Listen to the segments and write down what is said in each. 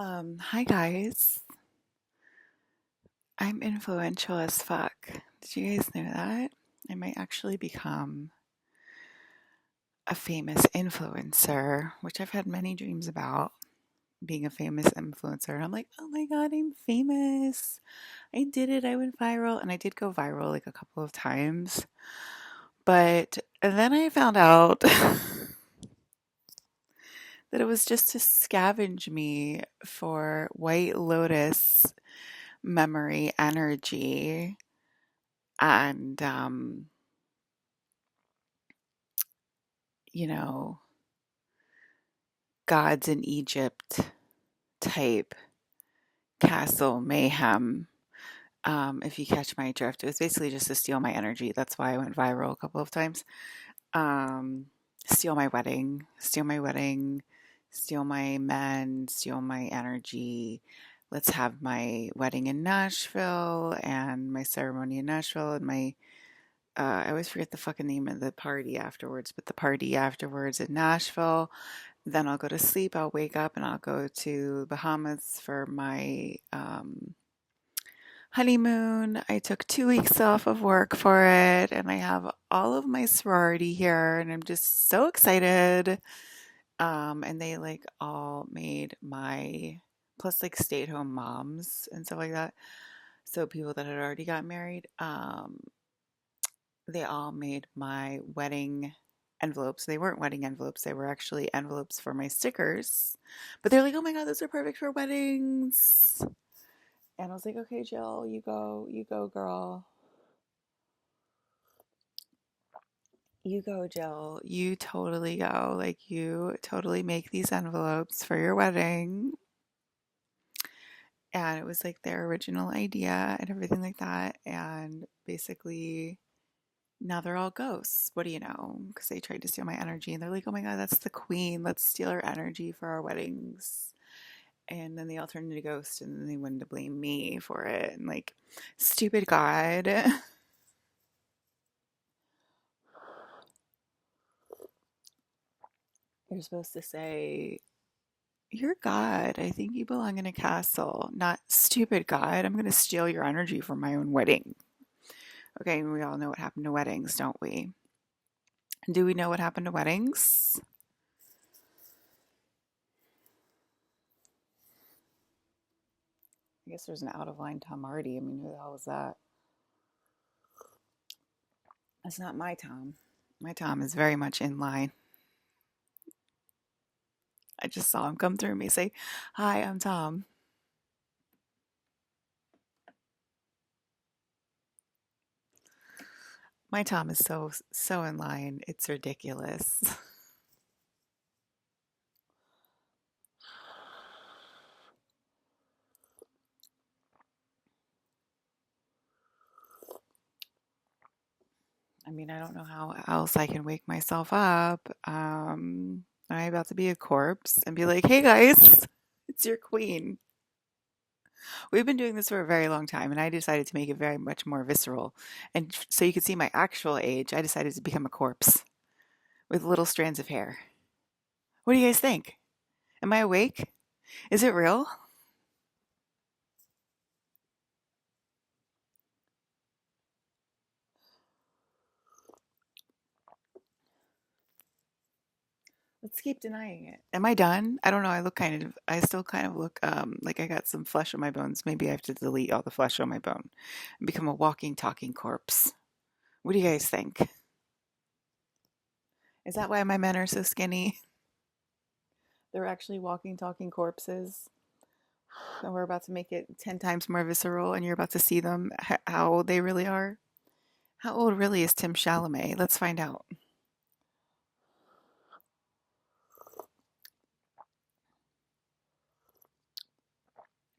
Hi guys. I'm influential as fuck. Did you guys know that? I might actually become a famous influencer, which I've had many dreams about being a famous influencer. And I'm like, oh my God, I'm famous. I did it. I went viral. And I did go viral like a couple of times. But then I found out that it was just to scavenge me for White Lotus memory energy and you know, gods in Egypt type castle mayhem. If you catch my drift, it was basically just to steal my energy. That's why I went viral a couple of times. Um, steal my wedding, steal my men, steal my energy. Let's have my wedding in Nashville and my ceremony in Nashville and my I always forget the fucking name of the party afterwards, but the party afterwards in Nashville. Then I'll go to sleep. I'll wake up and I'll go to Bahamas for my honeymoon. I took 2 weeks off of work for it, and I have all of my sorority here, and I'm just so excited. And they like all made my plus like stay-at-home moms and stuff like that. So people that had already got married, they all made my wedding envelopes. They weren't wedding envelopes, they were actually envelopes for my stickers. But they're like, oh my God, those are perfect for weddings. And I was like, okay, Jill, you go, girl. You go, Jill. You totally go. Like, you totally make these envelopes for your wedding. And it was like their original idea and everything like that. And basically, now they're all ghosts. What do you know? Because they tried to steal my energy and they're like, oh my God, that's the queen. Let's steal her energy for our weddings. And then they all turned into ghosts and then they wanted to blame me for it. And like, stupid God. You're supposed to say, you're God. I think you belong in a castle. Not stupid God. I'm going to steal your energy for my own wedding. Okay, we all know what happened to weddings, don't we? Do we know what happened to weddings? I guess there's an out of line Tom Hardy. I mean, who the hell was that? That's not my Tom. My Tom is very much in line. I just saw him come through me say, hi, I'm Tom. My Tom is so in line. It's ridiculous. I mean, I don't know how else I can wake myself up. I'm about to be a corpse and be like, hey guys, it's your queen. We've been doing this for a very long time, and I decided to make it very much more visceral. And so you could see my actual age, I decided to become a corpse with little strands of hair. What do you guys think? Am I awake? Is it real? Let's keep denying it. Am I done? I don't know. I still kind of look like I got some flesh on my bones. Maybe I have to delete all the flesh on my bone and become a walking, talking corpse. What do you guys think? Is that why my men are so skinny? They're actually walking, talking corpses. And we're about to make it 10 times more visceral, and you're about to see them how old they really are. How old really is Tim Chalamet? Let's find out.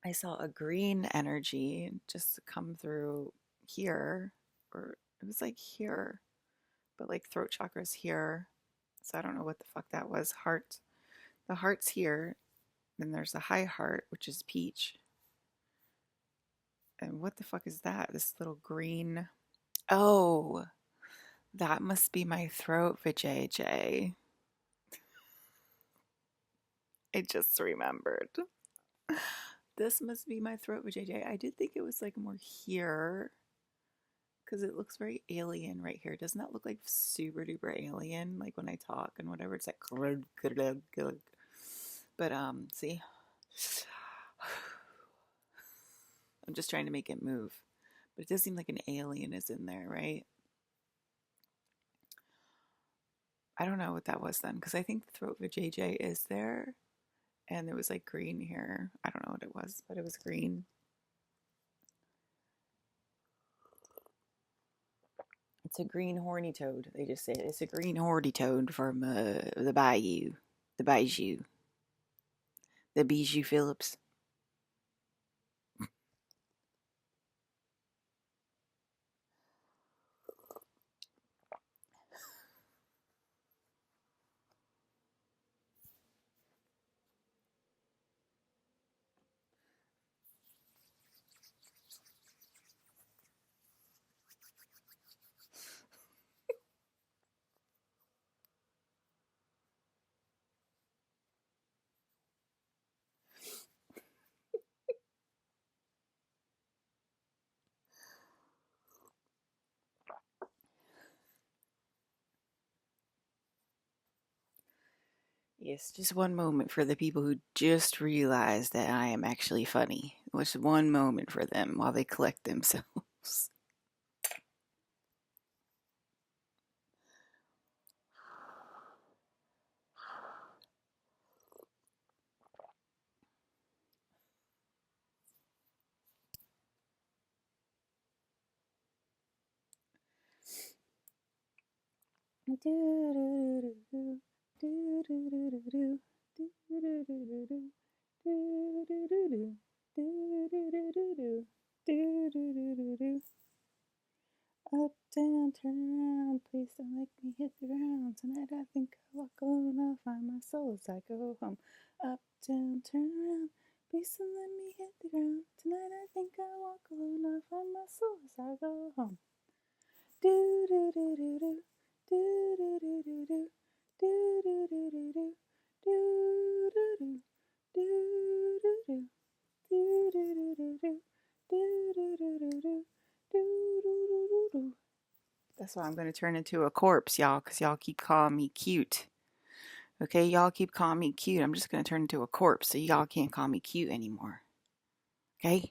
I saw a green energy just come through here, or it was like here, but like throat chakra's here. So I don't know what the fuck that was. Heart. The heart's here. Then there's the high heart, which is peach. And what the fuck is that? This little green. Oh, that must be my throat vajayjay. I just remembered. This must be my throat vajayjay. I did think it was like more here because it looks very alien right here. Doesn't that look like super duper alien? Like when I talk and whatever, it's like. But see, I'm just trying to make it move. But it does seem like an alien is in there, right? I don't know what that was then because I think the throat vajayjay is there, and there was like green here. I don't know what it was, but it was green. It's a green horny toad. They just said it's a green horny toad from the bayou, the Bijou Phillips. Yes, just one moment for the people who just realize that I am actually funny. Just one moment for them while they collect themselves. Up, down, turn around, please don't make me hit the ground. Tonight I think I'll walk alone, I'll find my soul as I go home. Up, down, turn around, please don't let me hit the ground. Tonight I think I'll walk alone, I'll find my soul as I go home. Do do do do do, do do do do do, do do do do do, do do do, do do do, do do do do do, do do do do do, do do do do. That's why I'm going to turn into a corpse, y'all, because y'all keep calling me cute. Okay, y'all keep calling me cute. I'm just going to turn into a corpse so y'all can't call me cute anymore. Okay?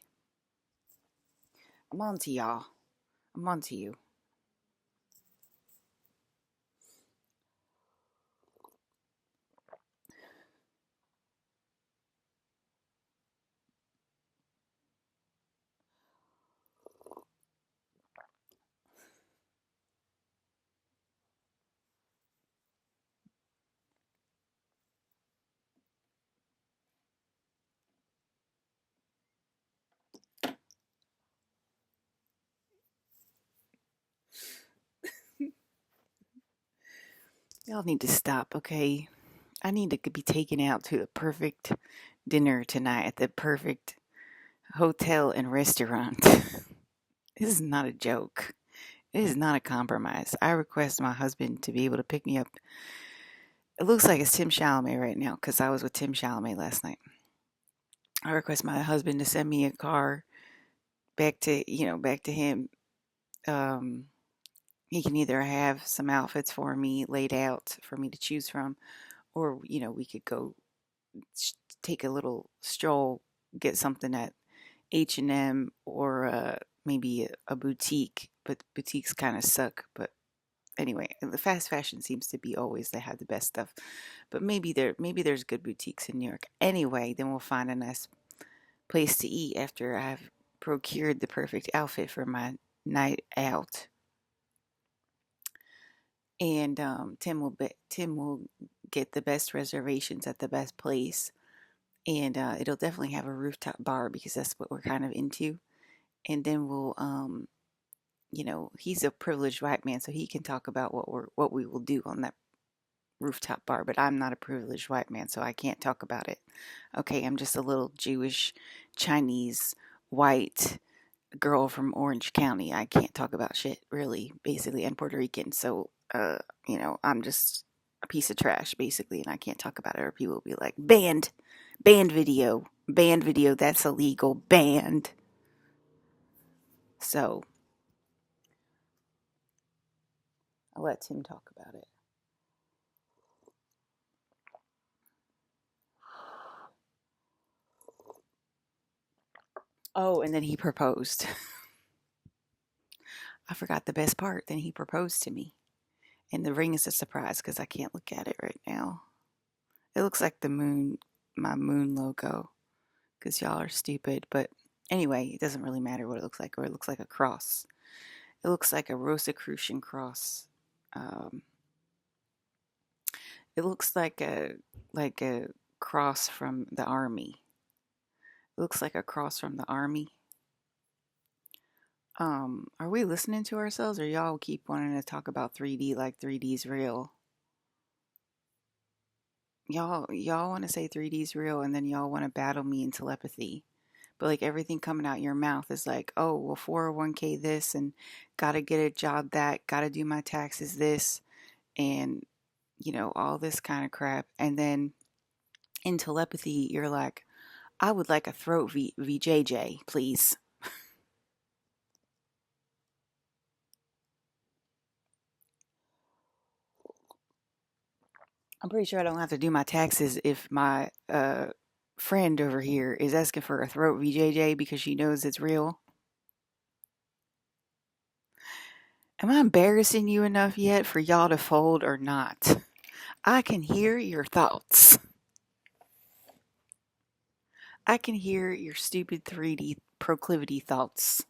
I'm on to y'all. I'm on to you. Y'all need to stop, okay? I need to be taken out to the perfect dinner tonight at the perfect hotel and restaurant. This is not a joke. It is not a compromise. I request my husband to be able to pick me up. It looks like it's Tim Chalamet right now because I was with Tim Chalamet last night. I request my husband to send me a car back to him. Um, he can either have some outfits for me laid out for me to choose from, or we could go take a little stroll, get something at H&M or maybe a boutique. But boutiques kind of suck. But anyway, the fast fashion seems to be always they have the best stuff. But maybe there's good boutiques in New York. Anyway, then we'll find a nice place to eat after I've procured the perfect outfit for my night out. And Tim will get the best reservations at the best place, and it'll definitely have a rooftop bar because that's what we're kind of into. And then we'll he's a privileged white man, so he can talk about what we will do on that rooftop bar. But I'm not a privileged white man, so I can't talk about it. Okay, I'm just a little Jewish, Chinese, white girl from Orange County. I can't talk about shit really, basically, and Puerto Rican. So I'm just a piece of trash, basically, and I can't talk about it, or people will be like, banned video, that's illegal, banned. So I'll let Tim talk about it. Oh, and then he proposed. I forgot the best part. Then he proposed to me. And the ring is a surprise because I can't look at it right now. It looks like the moon, my moon logo, because y'all are stupid. But anyway, it doesn't really matter what it looks like, or it looks like a cross. It looks like a Rosicrucian cross. Um, it looks like a cross from the army. It looks like a cross from the army. Are we listening to ourselves, or y'all keep wanting to talk about 3D like 3D's real? Y'all want to say 3D's real, and then y'all want to battle me in telepathy. But like everything coming out your mouth is like, oh, well, 401k this, and gotta get a job that, gotta do my taxes this, and all this kind of crap. And then in telepathy, you're like, I would like a throat VJJ, please. I'm pretty sure I don't have to do my taxes if my friend over here is asking for a throat VJJ because she knows it's real. Am I embarrassing you enough yet for y'all to fold or not? I can hear your thoughts. I can hear your stupid 3D proclivity thoughts.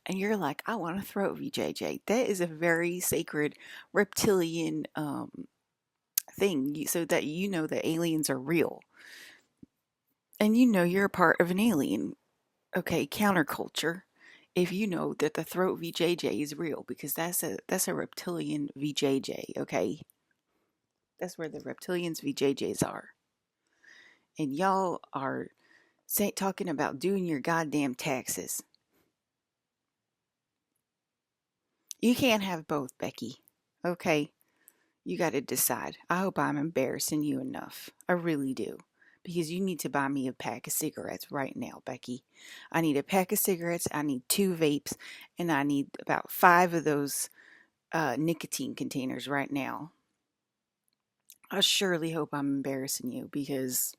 And you're like, I want to throat VJJ. That is a very sacred reptilian thing, so that you know that aliens are real. And you're a part of an alien. Okay, counterculture. If you know that the throat VJJ is real, because that's a reptilian VJJ, okay? That's where the reptilians VJJs are. And y'all are talking about doing your goddamn taxes. You can't have both, Becky. Okay? You got to decide. I hope I'm embarrassing you enough. I really do. Because you need to buy me a pack of cigarettes right now, Becky. I need a pack of cigarettes. I need 2 vapes. And I need about 5 of those nicotine containers right now. I surely hope I'm embarrassing you, because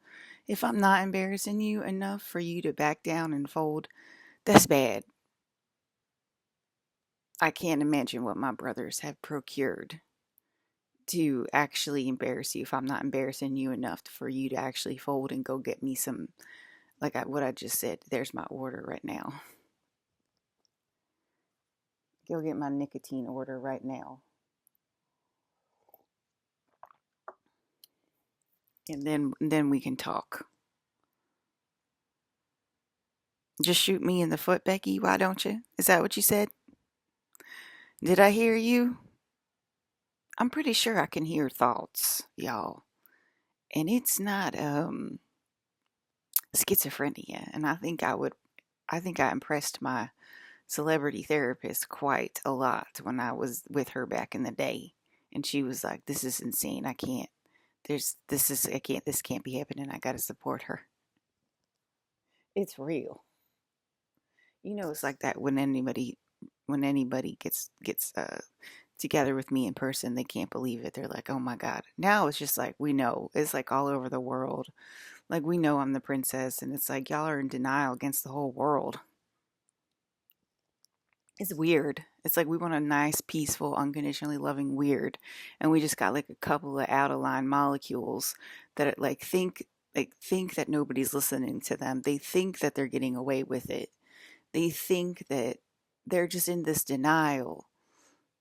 if I'm not embarrassing you enough for you to back down and fold, that's bad. I can't imagine what my brothers have procured to actually embarrass you if I'm not embarrassing you enough for you to actually fold and go get me some, like what I just said. There's my order right now. Go get my nicotine order right now. And then we can talk. Just shoot me in the foot, Becky. Why don't you? Is that what you said? Did I hear you? I'm pretty sure I can hear thoughts, y'all. And it's not schizophrenia. And I think I impressed my celebrity therapist quite a lot when I was with her back in the day. And she was like, this is insane. I can't. This can't be happening. I got to support her. It's real. It's like that when anybody gets together with me in person, they can't believe it. They're like, oh my God. Now it's just like, we know. It's like all over the world. Like, we know I'm the princess, and it's like y'all are in denial against the whole world. It's weird. It's like we want a nice, peaceful, unconditionally loving weird, and we just got like a couple of out of line molecules that think that nobody's listening to them. They think that they're getting away with it. They think that they're just in this denial,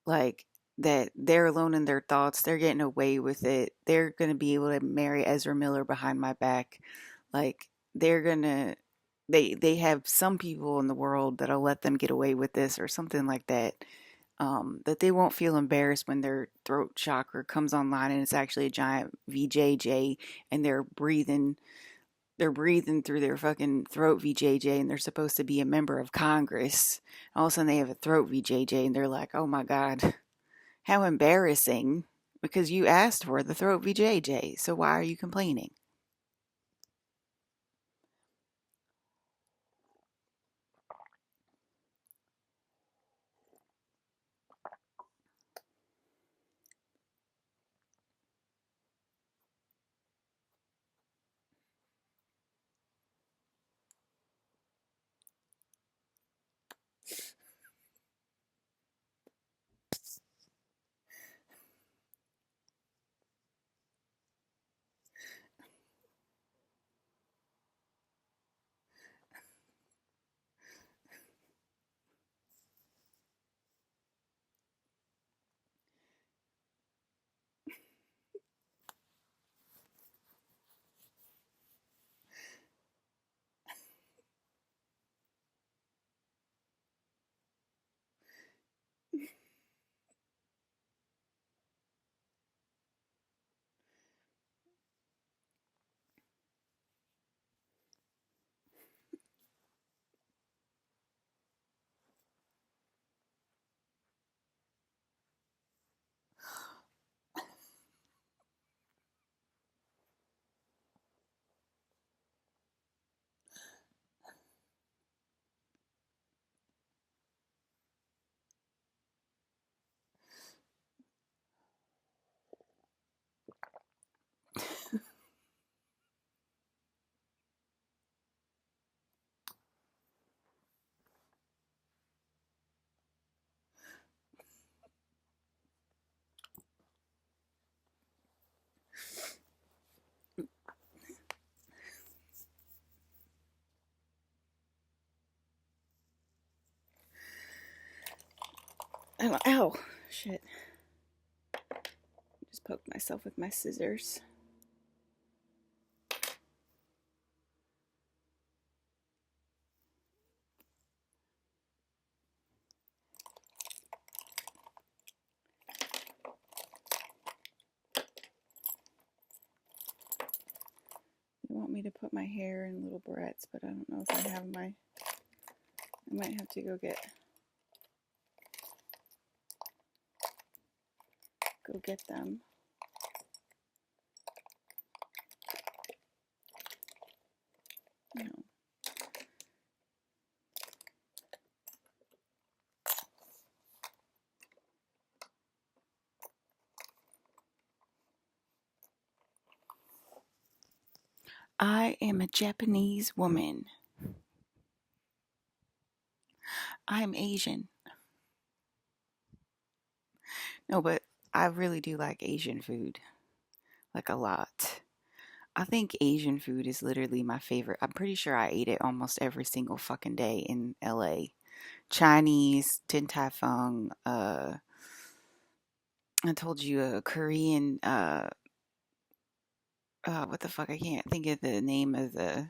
like that they're alone in their thoughts. They're getting away with it. They're gonna be able to marry Ezra Miller behind my back. Like, they're gonna they have some people in the world that'll let them get away with this, or something like that. That they won't feel embarrassed when their throat chakra comes online and it's actually a giant VJJ, and they're breathing through their fucking throat VJJ, and they're supposed to be a member of Congress. All of a sudden they have a throat VJJ, and they're like, oh my God, how embarrassing. because you asked for the throat VJJ. So why are you complaining? Ow, shit. Just poked myself with my scissors. They want me to put my hair in little barrettes, but I don't know if I have my. I might have to go get them. No. I am a Japanese woman. I am Asian. No, but I really do like Asian food. Like a lot. I think Asian food is literally my favorite. I'm pretty sure I ate it almost every single fucking day in LA. Chinese, Din Tai Fung, I told you Korean, what the fuck? I can't think of the name of the.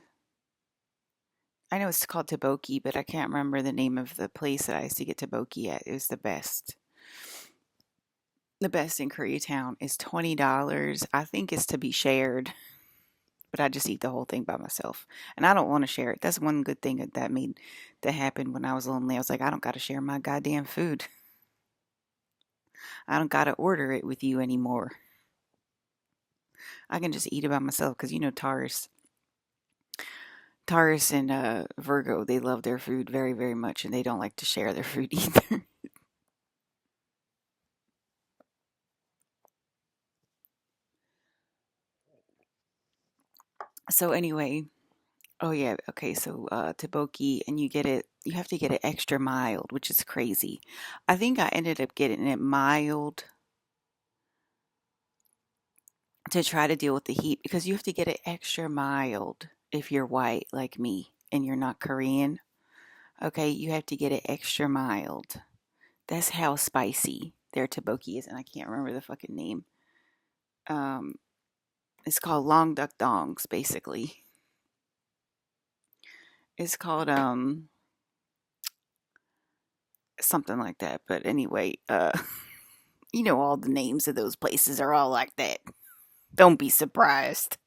I know it's called tteokbokki, but I can't remember the name of the place that I used to get tteokbokki at. It was the best. The best in Koreatown is $20. I think it's to be shared, but I just eat the whole thing by myself. And I don't want to share it. That's one good thing that happened when I was lonely. I was like, I don't got to share my goddamn food. I don't got to order it with you anymore. I can just eat it by myself because Taurus and Virgo, they love their food very, very much, and they don't like to share their food either. So anyway, oh yeah, okay. So tteokbokki, and you have to get it extra mild, which is crazy. I think I ended up getting it mild to try to deal with the heat because you have to get it extra mild if you're white like me and you're not Korean. Okay, you have to get it extra mild. That's how spicy their tteokbokki is, and I can't remember the fucking name. Um, it's called long duck dongs, basically. It's called something like that. But anyway, you know all the names of those places are all like that. Don't be surprised.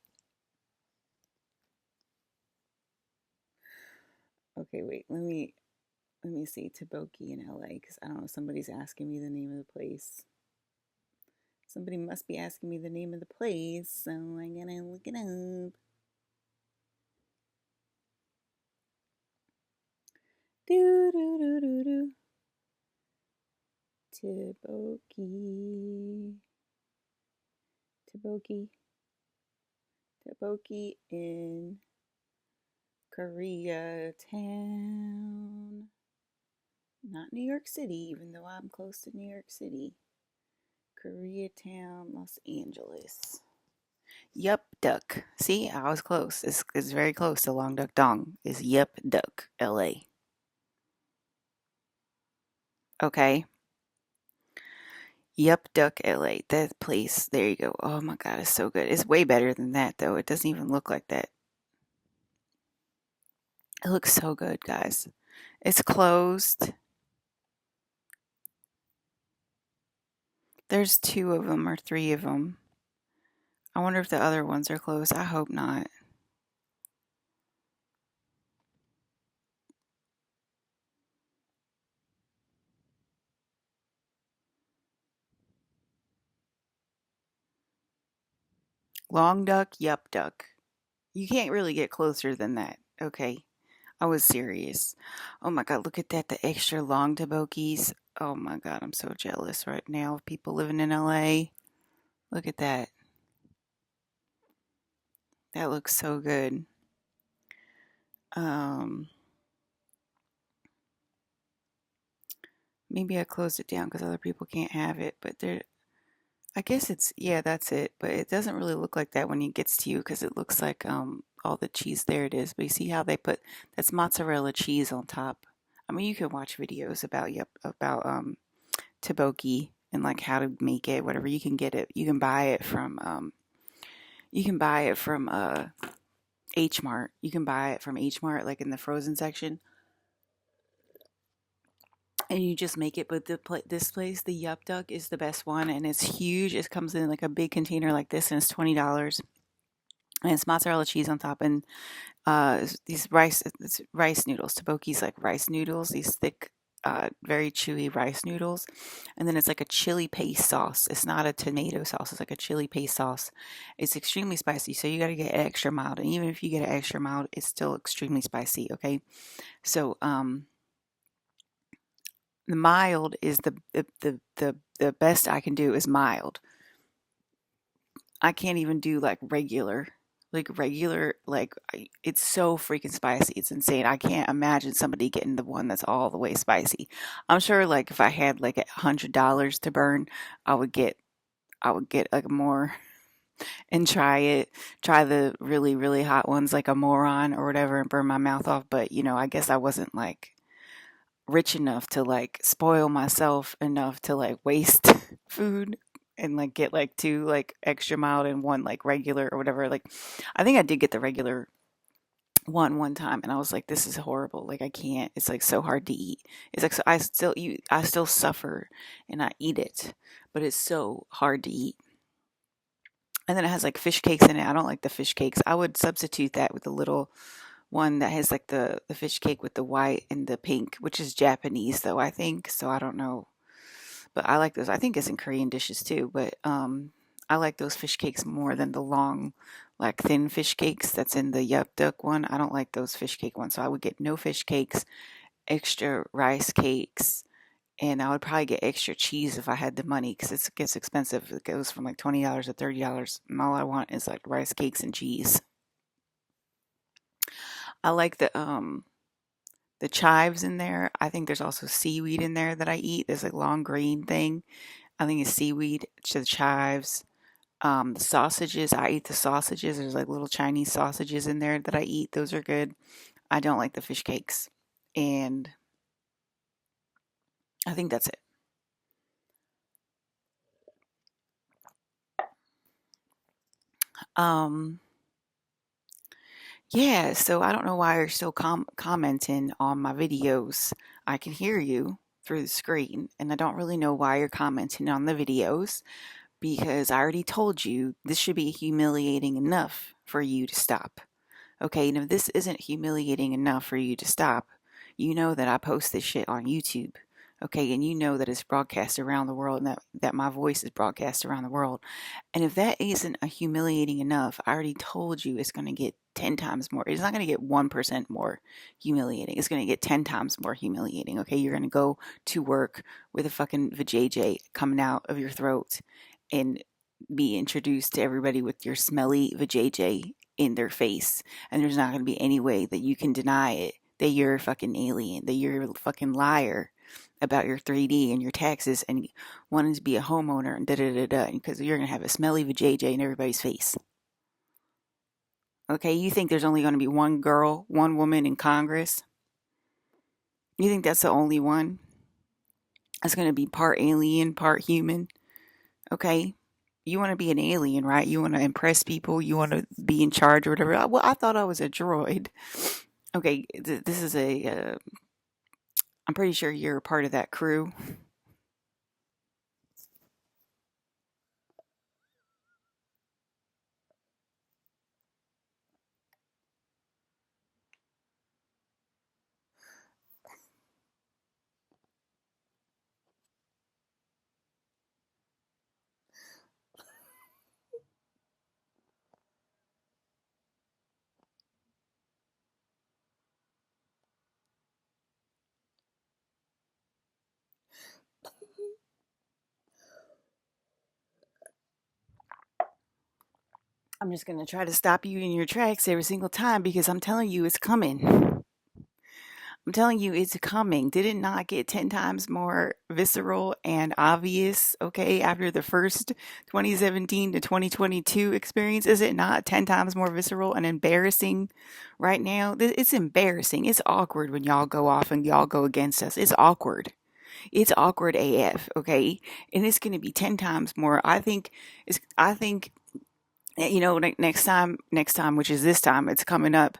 Okay, wait. Let me see tteokbokki in LA because I don't know. Somebody's asking me the name of the place. Somebody must be asking me the name of the place, so I'm gonna look it up. Do do do do do. Teboki. Teboki. Teboki in Koreatown. Not New York City, even though I'm close to New York City. Koreatown, Los Angeles. Yup, Duck. See, I was close. It's very close to Long Duck Dong. Is Yup Duck, LA. Okay. Yup Duck, LA. That place. There you go. Oh my God, it's so good. It's way better than that, though. It doesn't even look like that. It looks so good, guys. It's closed. There's two of them or three of them. I wonder if the other ones are closed. I hope not. Long Duck, Yup Duck. You can't really get closer than that. Okay. I was serious. Oh my God, look at that. The extra long tobokis. Oh my God, I'm so jealous right now of people living in LA. Look at that. That looks so good. Um, Maybe I closed it down because other people can't have it, but there, I guess it's, yeah, that's it. But it doesn't really look like that when it gets to you because it looks like all the cheese. There it is. But you see how they put that's mozzarella cheese on top. I mean, you can watch videos about tteokbokki and like how to make it, whatever. You can get it. You can buy it from H Mart. You can buy it from H Mart, like in the frozen section, and you just make it. But this place, the Yup Duck, is the best one, and it's huge. It comes in like a big container like this, and it's $20. And it's mozzarella cheese on top, and these rice noodles. Tteokbokki's like rice noodles, these thick, very chewy rice noodles, and then it's like a chili paste sauce. It's not a tomato sauce. It's like a chili paste sauce. It's extremely spicy, so you got to get extra mild. And even if you get it extra mild, it's still extremely spicy. Okay, so the mild is the best I can do is mild. I can't even do it's so freaking spicy. It's insane. I can't imagine somebody getting the one that's all the way spicy. I'm sure like if I had like $100 to burn, I would get like more and try the really really hot ones like a moron or whatever and burn my mouth off. But I guess I wasn't like rich enough to like spoil myself enough to like waste food and like get like two like extra mild and one like regular or whatever. Like I think I did get the regular one time and I was like, this is horrible. Like I can't. It's like so hard to eat. It's like so I still suffer and I eat it, but it's so hard to eat. And then it has like fish cakes in it. I don't like the fish cakes. I would substitute that with a little one that has like the fish cake with the white and the pink, which is Japanese though, I think. So I don't know. But I like those. I think it's in Korean dishes too, but I like those fish cakes more than the long, like thin fish cakes that's in the Yup Duck one. I don't like those fish cake ones. So I would get no fish cakes, extra rice cakes, and I would probably get extra cheese if I had the money because it gets expensive. It goes from like $20 to $30, and all I want is like rice cakes and cheese. I like the chives in there. I think there's also seaweed in there that I eat. There's like long green thing. I think it's seaweed to the chives. The sausages, I eat the sausages. There's like little Chinese sausages in there that I eat. Those are good. I don't like the fish cakes. And I think that's it. Um, yeah, so I don't know why you're still commenting on my videos. I can hear you through the screen, and I don't really know why you're commenting on the videos because I already told you this should be humiliating enough for you to stop. Okay, and if this isn't humiliating enough for you to stop, you know that I post this shit on YouTube. Okay, and you know that it's broadcast around the world and that my voice is broadcast around the world. And if that isn't a humiliating enough, I already told you it's going to get 10 times more. It's not going to get 1% more humiliating. It's going to get 10 times more humiliating. Okay, you're going to go to work with a fucking vajayjay coming out of your throat and be introduced to everybody with your smelly vajayjay in their face. And there's not going to be any way that you can deny it, that you're a fucking alien, that you're a fucking liar about your 3D and your taxes and wanting to be a homeowner and da da da da, because you're going to have a smelly vajayjay in everybody's face. Okay, you think there's only going to be one girl, one woman in Congress? You think that's the only one? That's going to be part alien, part human? Okay, you want to be an alien, right? You want to impress people. You want to be in charge or whatever. Well, I thought I was a droid. Okay, this is I'm pretty sure you're a part of that crew. I'm just going to try to stop you in your tracks every single time because I'm telling you it's coming. I'm telling you it's coming. Did it not get 10 times more visceral and obvious, okay, after the first 2017 to 2022 experience? Is it not 10 times more visceral and embarrassing right now? It's embarrassing. It's awkward when y'all go off and y'all go against us. It's awkward. It's awkward AF, okay? And it's going to be 10 times more. I think next time, which is this time, it's coming up.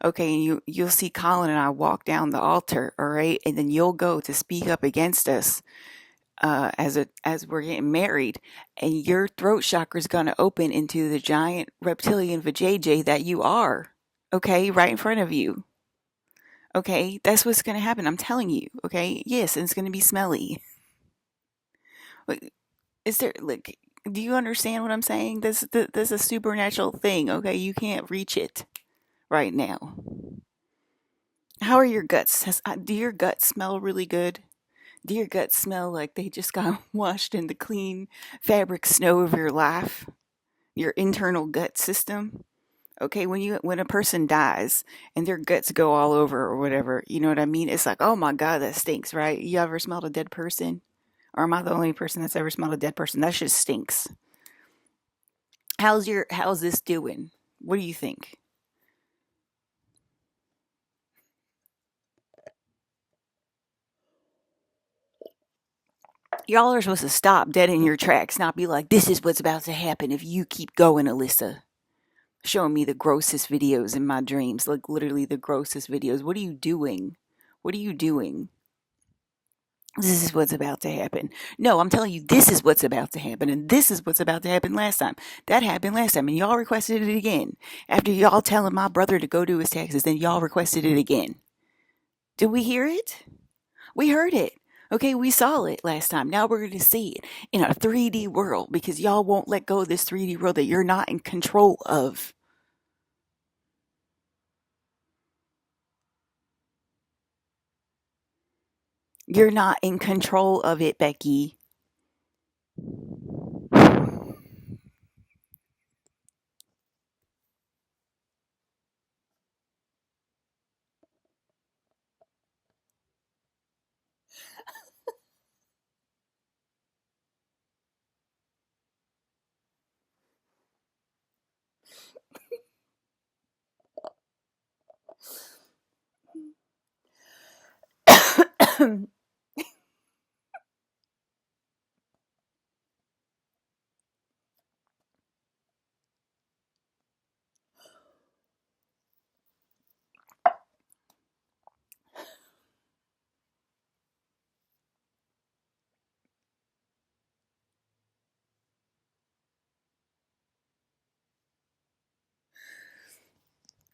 Okay, and you'll see Colin and I walk down the altar, all right, and then you'll go to speak up against us as we're getting married, and your throat chakra is gonna open into the giant reptilian vajayjay that you are. Okay, right in front of you. Okay, that's what's gonna happen. I'm telling you. Okay, yes, and it's gonna be smelly. Like, is there like? Do you understand what I'm saying? This is a supernatural thing. Okay, you can't reach it right now. How are your guts? Do your guts smell really good? Do your guts smell like they just got washed in the clean fabric snow of your life? Your internal gut system? Okay, when a person dies and their guts go all over or whatever, you know what I mean? It's like, oh my God, that stinks, right? You ever smelled a dead person? Or am I the only person that's ever smelled a dead person? That shit stinks. How's this doing? What do you think? Y'all are supposed to stop dead in your tracks, not be like, this is what's about to happen if you keep going, Alyssa. Showing me the grossest videos in my dreams, like literally the grossest videos. What are you doing? What are you doing? This is what's about to happen. No, I'm telling you, this is what's about to happen, and this is what's about to happen last time. That happened last time, and y'all requested it again. After y'all telling my brother to go do his taxes, then y'all requested it again. Did we hear it? We heard it. Okay, we saw it last time. Now we're going to see it in a 3D world because y'all won't let go of this 3D world that you're not in control of. You're not in control of it, Becky.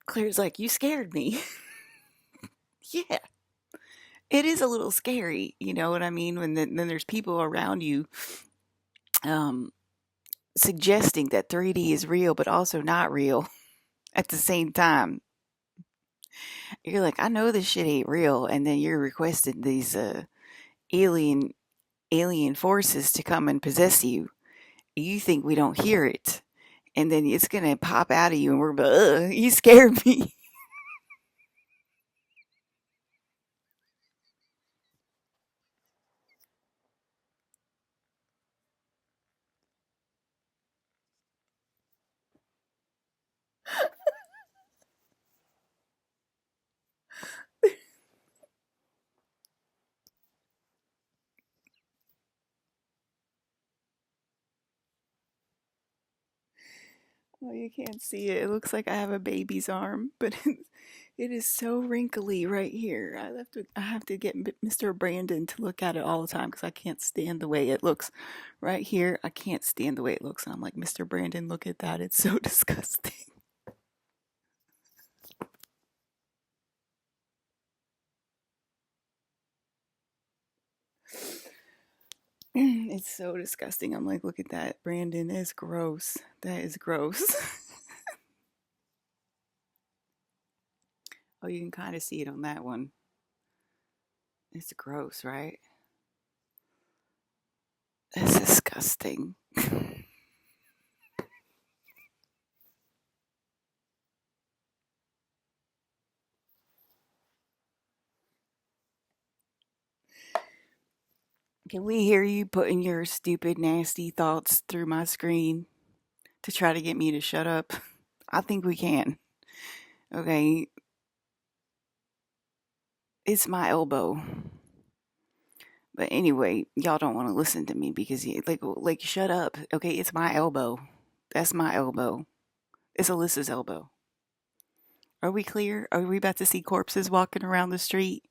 Claire's like, you scared me. Yeah. it is a little scary, you know what I mean? When then there's people around you um, suggesting that 3D is real, but also not real at the same time. You're like, I know this shit ain't real, and then you're requesting these alien alien forces to come and possess you. You think we don't hear it, and then it's gonna pop out of you, and we're like, you scared me. Well, you can't see it. It looks like I have a baby's arm, but it is so wrinkly right here. I have to get Mr. Brandon to look at it all the time because I can't stand the way it looks. Right here, I can't stand the way it looks. And I'm like, Mr. Brandon, look at that. It's so disgusting. It's so disgusting. I'm like, look at that. Brandon is gross. That is gross. Oh, you can kind of see it on that one. It's gross, right? It's disgusting. Can we hear you putting your stupid, nasty thoughts through my screen to try to get me to shut up? I think we can. Okay, it's my elbow. But anyway, y'all don't want to listen to me because like shut up. Okay, it's my elbow. That's my elbow. It's Alyssa's elbow. Are we clear? Are we about to see corpses walking around the street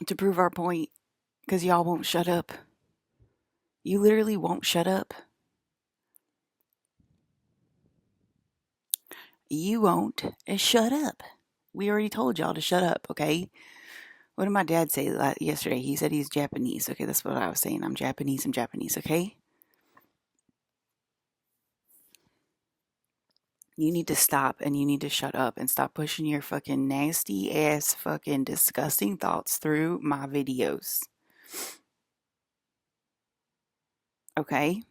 to prove our point? Because y'all won't shut up. You literally won't shut up. You won't shut up. We already told y'all to shut up, okay? What did my dad say yesterday? He said he's Japanese. Okay, that's what I was saying. I'm Japanese, okay? You need to stop and you need to shut up and stop pushing your fucking nasty ass fucking disgusting thoughts through my videos. Okay?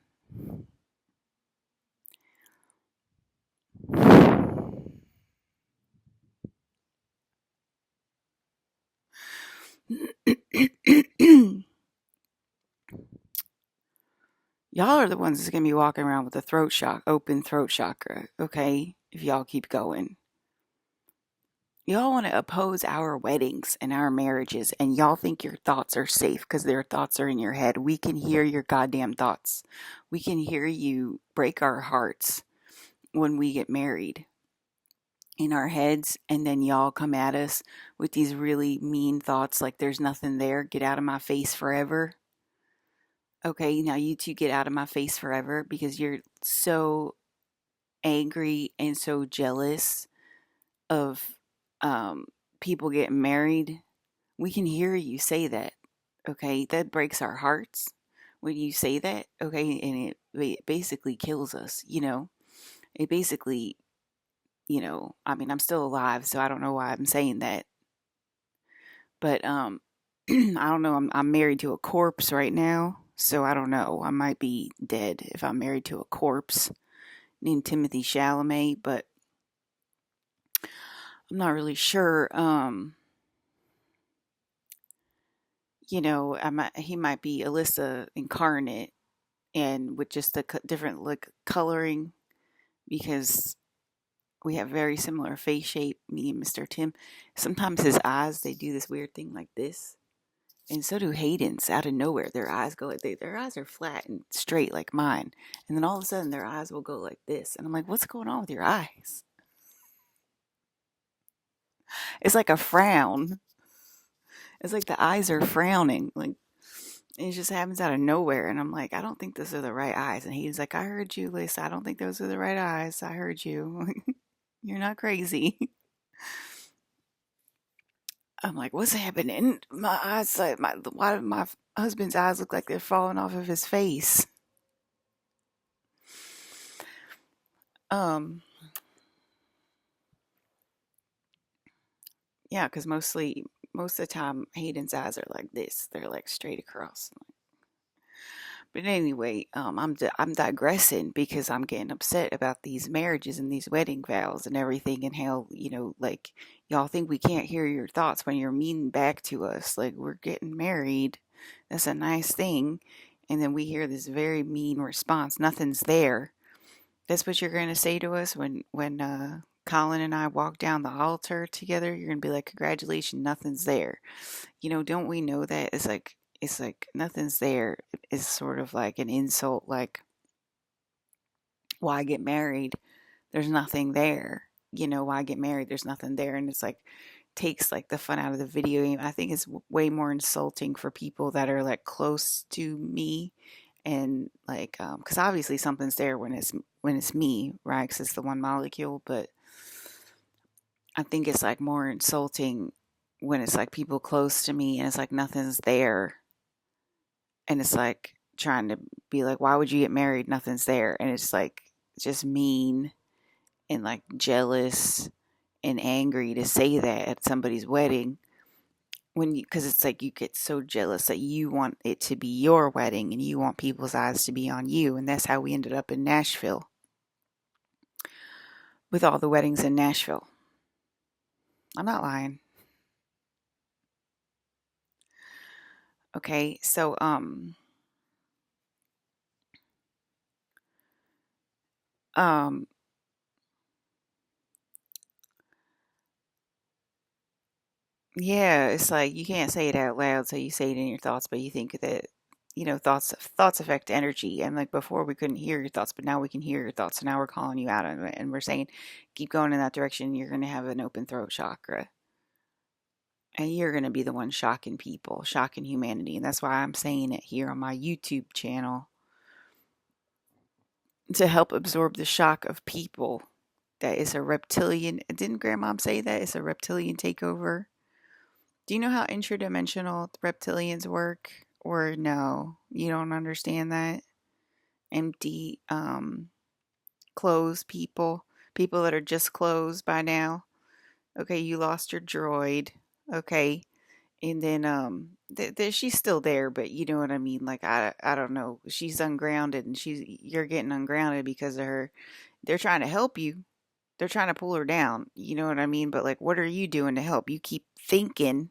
Y'all are the ones that's gonna be walking around with a open throat chakra, okay? If y'all keep going. Y'all want to oppose our weddings and our marriages, and y'all think your thoughts are safe because their thoughts are in your head. We can hear your goddamn thoughts. We can hear you break our hearts when we get married in our heads, and then y'all come at us with these really mean thoughts like there's nothing there. Get out of my face forever. Okay, now you two get out of my face forever because you're so angry and so jealous of people getting married. We can hear you say that. Okay, that breaks our hearts when you say that. Okay, and it basically kills us. It basically, I mean, I'm still alive, so I don't know why I'm saying that. But I don't know. I'm married to a corpse right now, so I don't know. I might be dead if I'm married to a corpse named Timothy Chalamet, but I'm not really sure. He might be Alyssa incarnate and with just a different look coloring because we have very similar face shape, me and Mr. Tim. Sometimes his eyes, they do this weird thing like this. And so do Hayden's out of nowhere. Their eyes go like their eyes are flat and straight like mine. And then all of a sudden their eyes will go like this. And I'm like, what's going on with your eyes? It's like a frown. It's like the eyes are frowning. Like it just happens out of nowhere. And I'm like, I don't think those are the right eyes. And he's like, I heard you, Lisa. I don't think those are the right eyes. I heard you. You're not crazy. I'm like, what's happening? My eyes, like, why do my husband's eyes look like they're falling off of his face? Um, yeah, because most of the time, Hayden's eyes are like this. They're like straight across. But anyway, I'm digressing because I'm getting upset about these marriages and these wedding vows and everything, and how, like, y'all think we can't hear your thoughts when you're mean back to us. Like, we're getting married, that's a nice thing, and then we hear this very mean response. Nothing's there. That's what you're going to say to us when Colin and I walk down the altar together. You're going to be like, "Congratulations, nothing's there." Don't we know that? It's like nothing's there is sort of like an insult. Like, why get married? There's nothing there. Why get married? There's nothing there, and it's like takes like the fun out of the video game. I think it's way more insulting for people that are like close to me, and like because obviously something's there when it's me, right? Because it's the one molecule. But I think it's like more insulting when it's like people close to me and it's like nothing's there, and it's like trying to be like, why would you get married? Nothing's there, and it's like just mean and like jealous and angry to say that at somebody's wedding, because it's like you get so jealous that you want it to be your wedding and you want people's eyes to be on you. And that's how we ended up in Nashville with all the weddings in Nashville. I'm not lying. Okay, so um yeah, it's like you can't say it out loud, so you say it in your thoughts, but you think that thoughts affect energy. And like before, we couldn't hear your thoughts, but now we can hear your thoughts. So now we're calling you out on it, and we're saying, keep going in that direction. You're going to have an open throat chakra, and you're going to be the one shocking people, shocking humanity. And that's why I'm saying it here on my YouTube channel, to help absorb the shock of people. That is a reptilian. Didn't Grandmom say that it's a reptilian takeover? Do you know how interdimensional reptilians work? Or no, you don't understand that? Empty, closed people, people that are just closed by now. Okay, you lost your droid. Okay, and then she's still there, but you know what I mean. Like, I don't know. She's ungrounded, and you're getting ungrounded because of her. They're trying to help you. They're trying to pull her down. You know what I mean? But like, what are you doing to help? You keep thinking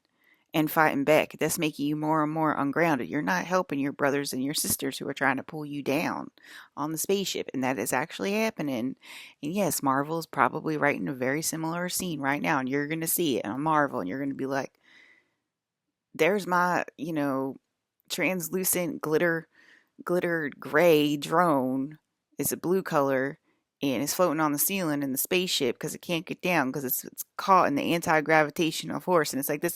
and fighting back. That's making you more and more ungrounded. You're not helping your brothers and your sisters who are trying to pull you down on the spaceship. And that is actually happening. And yes, Marvel is probably writing a very similar scene right now. And you're going to see it on Marvel. And you're going to be like, there's my, translucent glitter gray drone. It's a blue color. And it's floating on the ceiling in the spaceship because it can't get down because it's caught in the anti-gravitational force. And it's like this.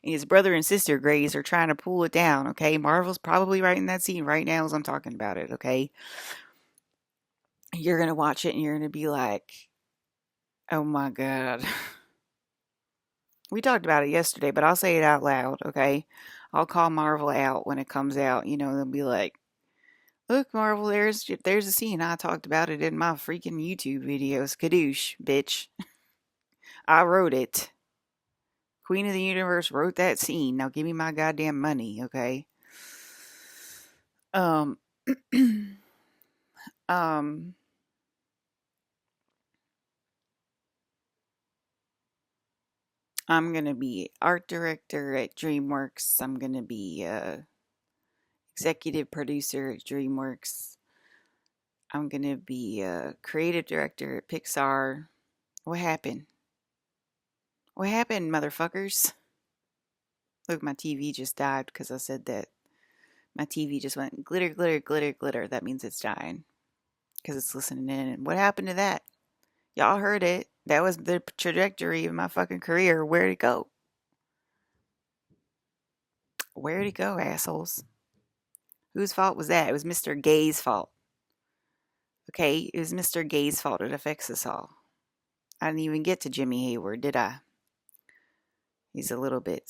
And his brother and sister Greys are trying to pull it down, okay? Marvel's probably writing that scene right now as I'm talking about it, okay? You're going to watch it and you're going to be like, oh my God. We talked about it yesterday, but I'll say it out loud, okay? I'll call Marvel out when it comes out. They'll be like, look, Marvel, there's a scene. I talked about it in my freaking YouTube videos. Kadoosh, bitch. I wrote it. Queen of the Universe wrote that scene. Now give me my goddamn money, okay? Um, um, I'm gonna be art director at DreamWorks. I'm gonna be executive producer at DreamWorks. I'm gonna be a creative director at Pixar. What happened? What happened, motherfuckers? Look, my TV just died because I said that. My TV just went glitter, glitter, glitter, glitter. That means it's dying because it's listening in. And what happened to that? Y'all heard it. That was the trajectory of my fucking career. Where'd it go? Where'd it go, assholes? Whose fault was that? It was Mr. Gay's fault. Okay? It was Mr. Gay's fault. It affects us all. I didn't even get to Jimmy Hayward, did I? He's a little bit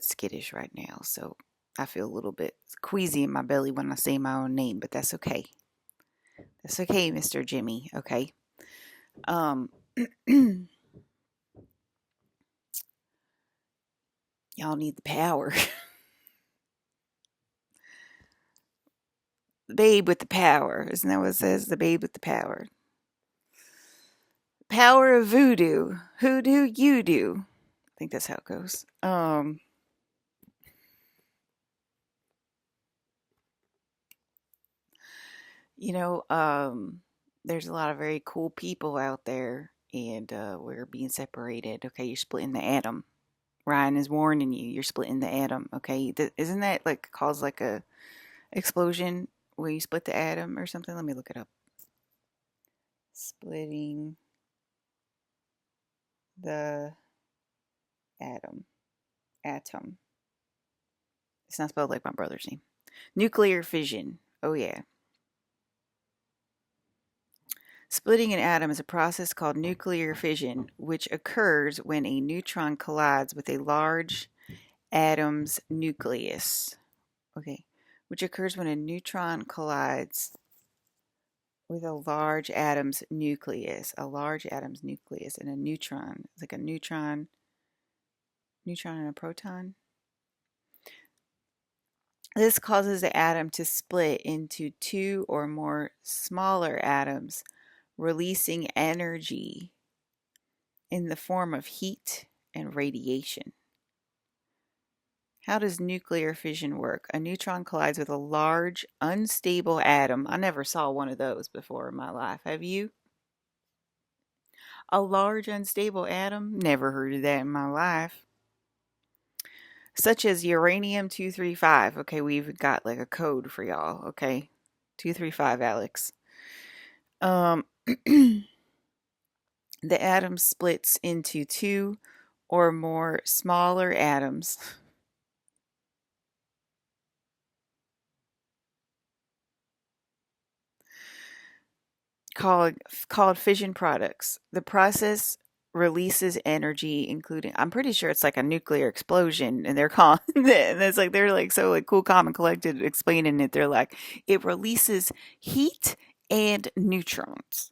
skittish right now, so I feel a little bit queasy in my belly when I say my own name, but that's okay. That's okay, Mr. Jimmy. Okay. Um y'all need the power. The babe with the power. Isn't that what it says? The babe with the power. Power of voodoo. Hoodoo you do. I think that's how it goes. You know, there's a lot of very cool people out there, and we're being separated. Okay, you're splitting the atom. Ryan is warning you. You're splitting the atom. Okay, isn't that like cause like a explosion where you split the atom or something? Let me look it up. Splitting the atom. Atom. It's not spelled like my brother's name. Nuclear fission. Oh yeah. Splitting an atom is a process called nuclear fission, which occurs when a neutron collides with a large atom's nucleus. Okay, which occurs when a neutron collides with a large atom's nucleus. A large atom's nucleus and a neutron. It's like a neutron and a proton. This causes the atom to split into two or more smaller atoms, releasing energy in the form of heat and radiation. How does nuclear fission work? A neutron collides with a large, unstable atom. I never saw one of those before in my life. Have you? A large, unstable atom? Never heard of that in my life. Such as uranium 235. Okay, we've got like a code for y'all. Okay, 235, Alex. The atom splits into two or more smaller atoms called fission products. The process releases energy, including, I'm pretty sure it's like a nuclear explosion, and they're calling and it's like they're like so like cool, calm, and collected explaining it. They're like it releases heat and neutrons.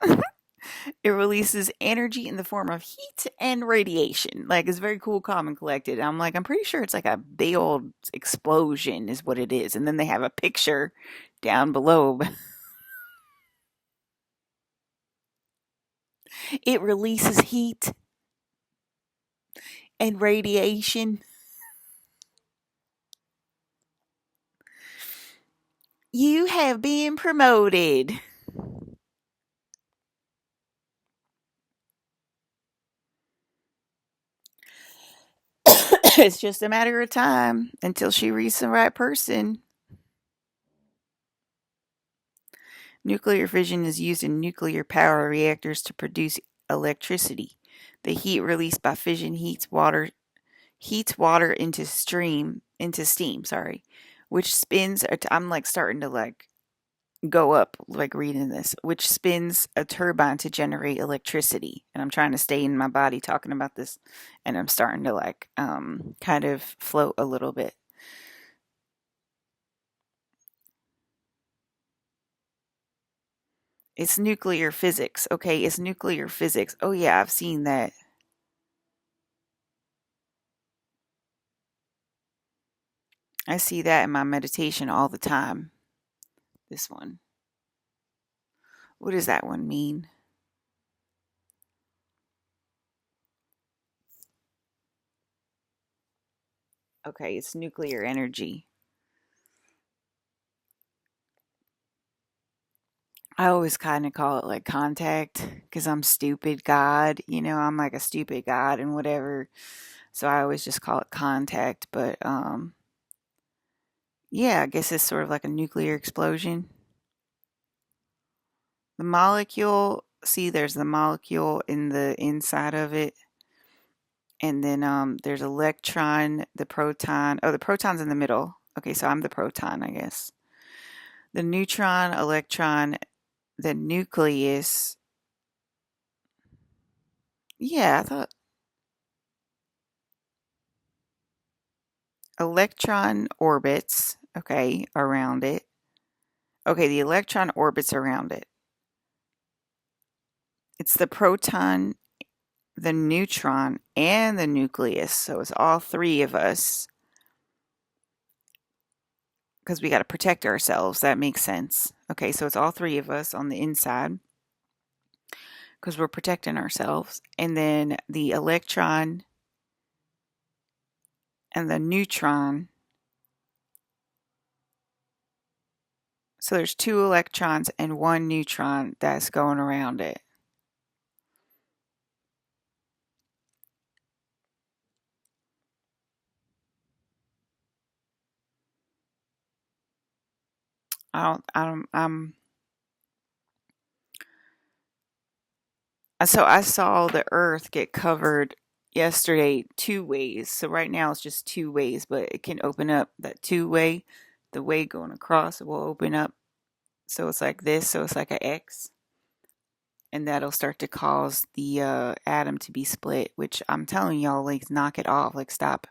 It releases energy in the form of heat and radiation. Like it's very cool, calm, and collected. I'm like, I'm pretty sure it's like a big old explosion is what it is. And then they have a picture down below. It releases heat and radiation. You have been promoted. It's just a matter of time until she reads the right person. Nuclear fission is used in nuclear power reactors to produce electricity. The heat released by fission heats water into steam, sorry, which spins I'm like starting to like go up like reading this, which spins a turbine to generate electricity. And I'm trying to stay in my body talking about this, and I'm starting to like kind of float a little bit. It's nuclear physics. Okay, it's nuclear physics. Oh yeah, I've seen that. I see that in my meditation all the time. This one. What does that one mean? Okay, it's nuclear energy. I always kind of call it like contact because I'm stupid God. I'm like a stupid God and whatever. So I always just call it contact. But yeah, I guess it's sort of like a nuclear explosion. The molecule, see, there's the molecule in the inside of it. And then there's electron, the proton. Oh, the proton's in the middle. Okay, so I'm the proton, I guess. The neutron, electron, the nucleus, Yeah, I thought electron orbits, okay, around it. Okay, the electron orbits around it. It's the proton, the neutron, and the nucleus. So it's all three of us because we got to protect ourselves. That makes sense. Okay, so it's all three of us on the inside because we're protecting ourselves. And then the electron and the neutron. So there's two electrons and one neutron that's going around it. So I saw the earth get covered yesterday two ways. So right now it's just two ways, but it can open up that two way. The way going across will open up. So it's like this. So it's like an X. And that'll start to cause the atom to be split, which I'm telling y'all, like, knock it off. Like, stop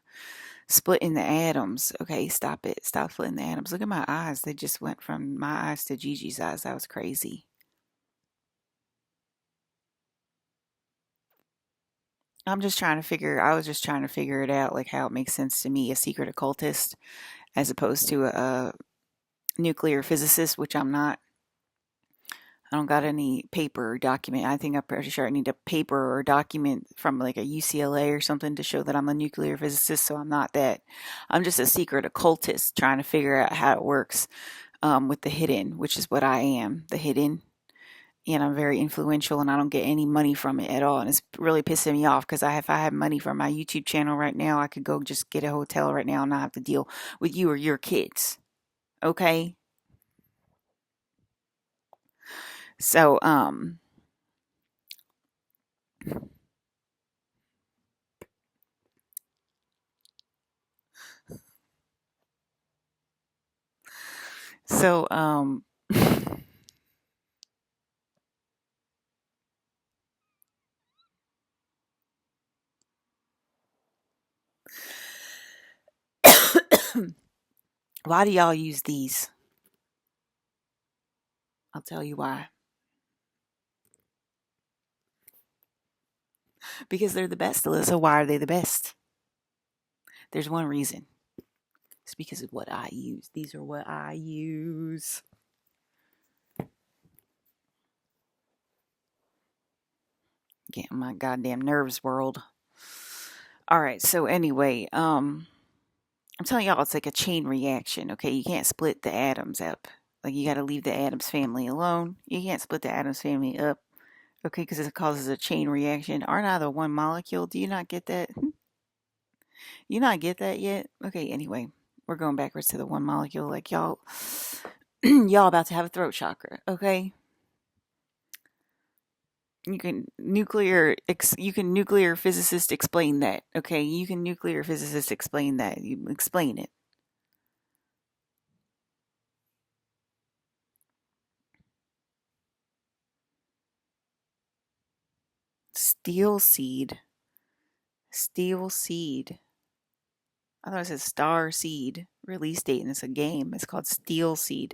splitting the atoms. Okay, stop it. Stop splitting the atoms. Look at my eyes. They just went from my eyes to Gigi's eyes. That was crazy. I was just trying to figure it out, like how it makes sense to me, a secret occultist, as opposed to a nuclear physicist, which I'm not. I don't got any paper or document. I think I'm pretty sure I need a paper or document from like a UCLA or something to show that I'm a nuclear physicist. So I'm not that. I'm just a secret occultist trying to figure out how it works with the hidden, which is what I am, the hidden. And I'm very influential and I don't get any money from it at all. And it's really pissing me off because if I had money from my YouTube channel right now, I could go just get a hotel right now and not have to deal with you or your kids. Okay? So, so, why do y'all use these? I'll tell you why. Because they're the best, Alyssa. Why are they the best? There's one reason. It's because of what I use. These are what I use. Getting my goddamn nerves whirled. All right. So anyway, I'm telling y'all, it's like a chain reaction. Okay, you can't split the atoms up. Like you got to leave the Adams family alone. You can't split the Adams family up. Okay, because it causes a chain reaction. Aren't either one molecule? Do you not get that? You not get that yet? Okay. Anyway, we're going backwards to the one molecule. Like y'all, y'all about to have a throat chakra. Okay. You can nuclear physicist explain that. Okay, you can nuclear physicist explain that. You explain it. Steel seed. Steel seed. I thought it said Star Seed release date, and it's a game. It's called Steel Seed.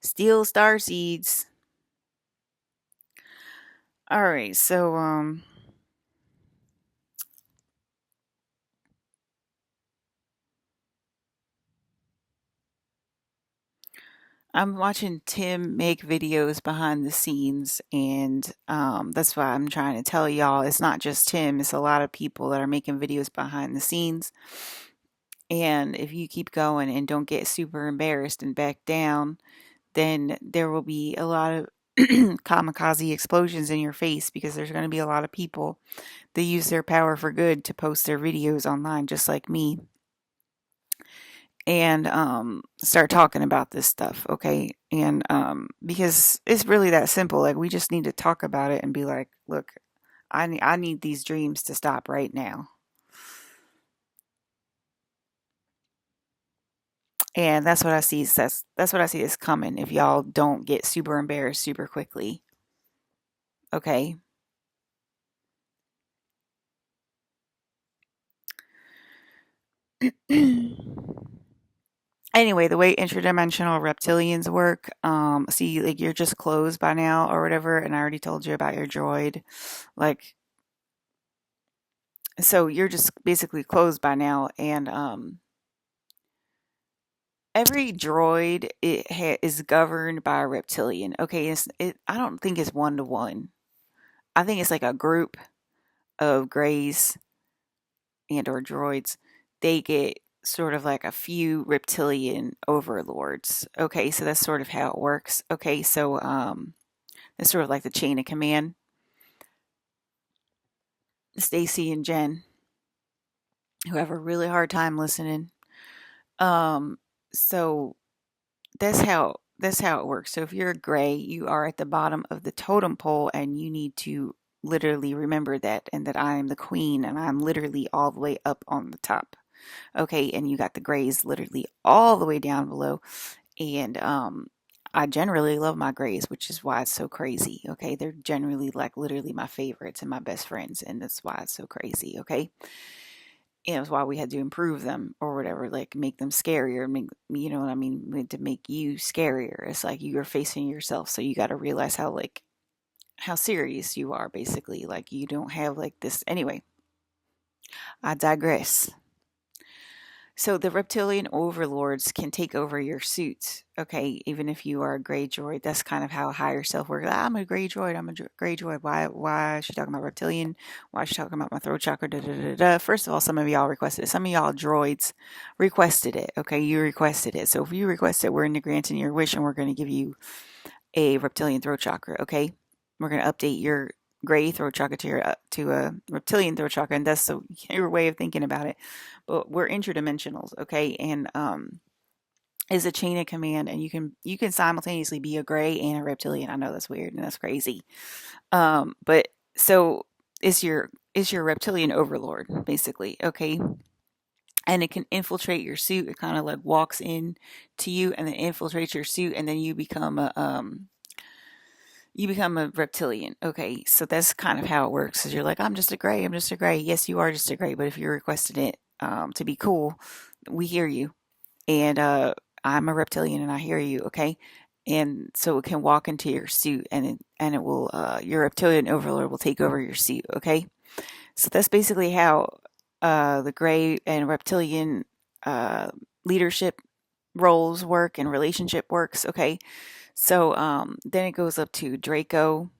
Steel Star Seeds. All right, so I'm watching Tim make videos behind the scenes, and that's why I'm trying to tell y'all it's not just Tim, it's a lot of people that are making videos behind the scenes. And if you keep going and don't get super embarrassed and back down, then there will be a lot of kamikaze explosions in your face because there's going to be a lot of people that use their power for good to post their videos online, just like me, and start talking about this stuff, okay? And because it's really that simple. Like we just need to talk about it and be like, look, I need these dreams to stop right now. And that's what I see. That's what I see is coming if y'all don't get super embarrassed super quickly. Okay. Anyway, the way interdimensional reptilians work, see, like you're just closed by now or whatever, and I already told you about your droid. Like, so you're just basically closed by now, and every droid is governed by a reptilian. Okay, I don't think it's one to one. I think it's like a group of grays and or droids. They get sort of like a few reptilian overlords. Okay, so that's sort of how it works. Okay, so it's sort of like the chain of command. Stacy and Jen, who have a really hard time listening. Um, so that's how it works. So if you're a gray, you are at the bottom of the totem pole, and you need to literally remember that, and that I am the queen, and I'm literally all the way up on the top. Okay, and you got the grays literally all the way down below, and I generally love my grays, which is why it's so crazy. Okay, they're generally like literally my favorites and my best friends, and that's why it's so crazy. Okay, and it's why we had to improve them or whatever, like make them scarier, make, you know what I mean, to make you scarier. It's like you're facing yourself, so you got to realize how like how serious you are. Basically, like you don't have like this. Anyway, I digress. So the reptilian overlords can take over your suits. Okay, even if you are a gray droid, that's kind of how higher self works. I'm a gray droid. I'm a gray droid. Why is she talking about reptilian? Why is she talking about my throat chakra? Da, da, da, da. First of all, some of y'all requested it. Some of y'all droids requested it. Okay, you requested it. So if you request it, we're into granting your wish, and we're going to give you a reptilian throat chakra. Okay, we're going to update your gray throat chakra to a reptilian throat chakra, and that's so your way of thinking about it. But we're interdimensionals, okay, and is a chain of command, and you can simultaneously be a gray and a reptilian. I know that's weird and that's crazy, but so is your reptilian overlord basically, okay, and it can infiltrate your suit. It kind of like walks in to you and then infiltrates your suit, and then you become a reptilian. Okay, so that's kind of how it works. Because you're like, I'm just a gray. I'm just a gray. Yes, you are just a gray. But if you're requesting it to be cool, we hear you. And I'm a reptilian, and I hear you. Okay, and so it can walk into your suit, and it will your reptilian overlord will take over your suit. Okay, so that's basically how the gray and reptilian uh, leadership roles work and relationship works. Okay, so then it goes up to Draco.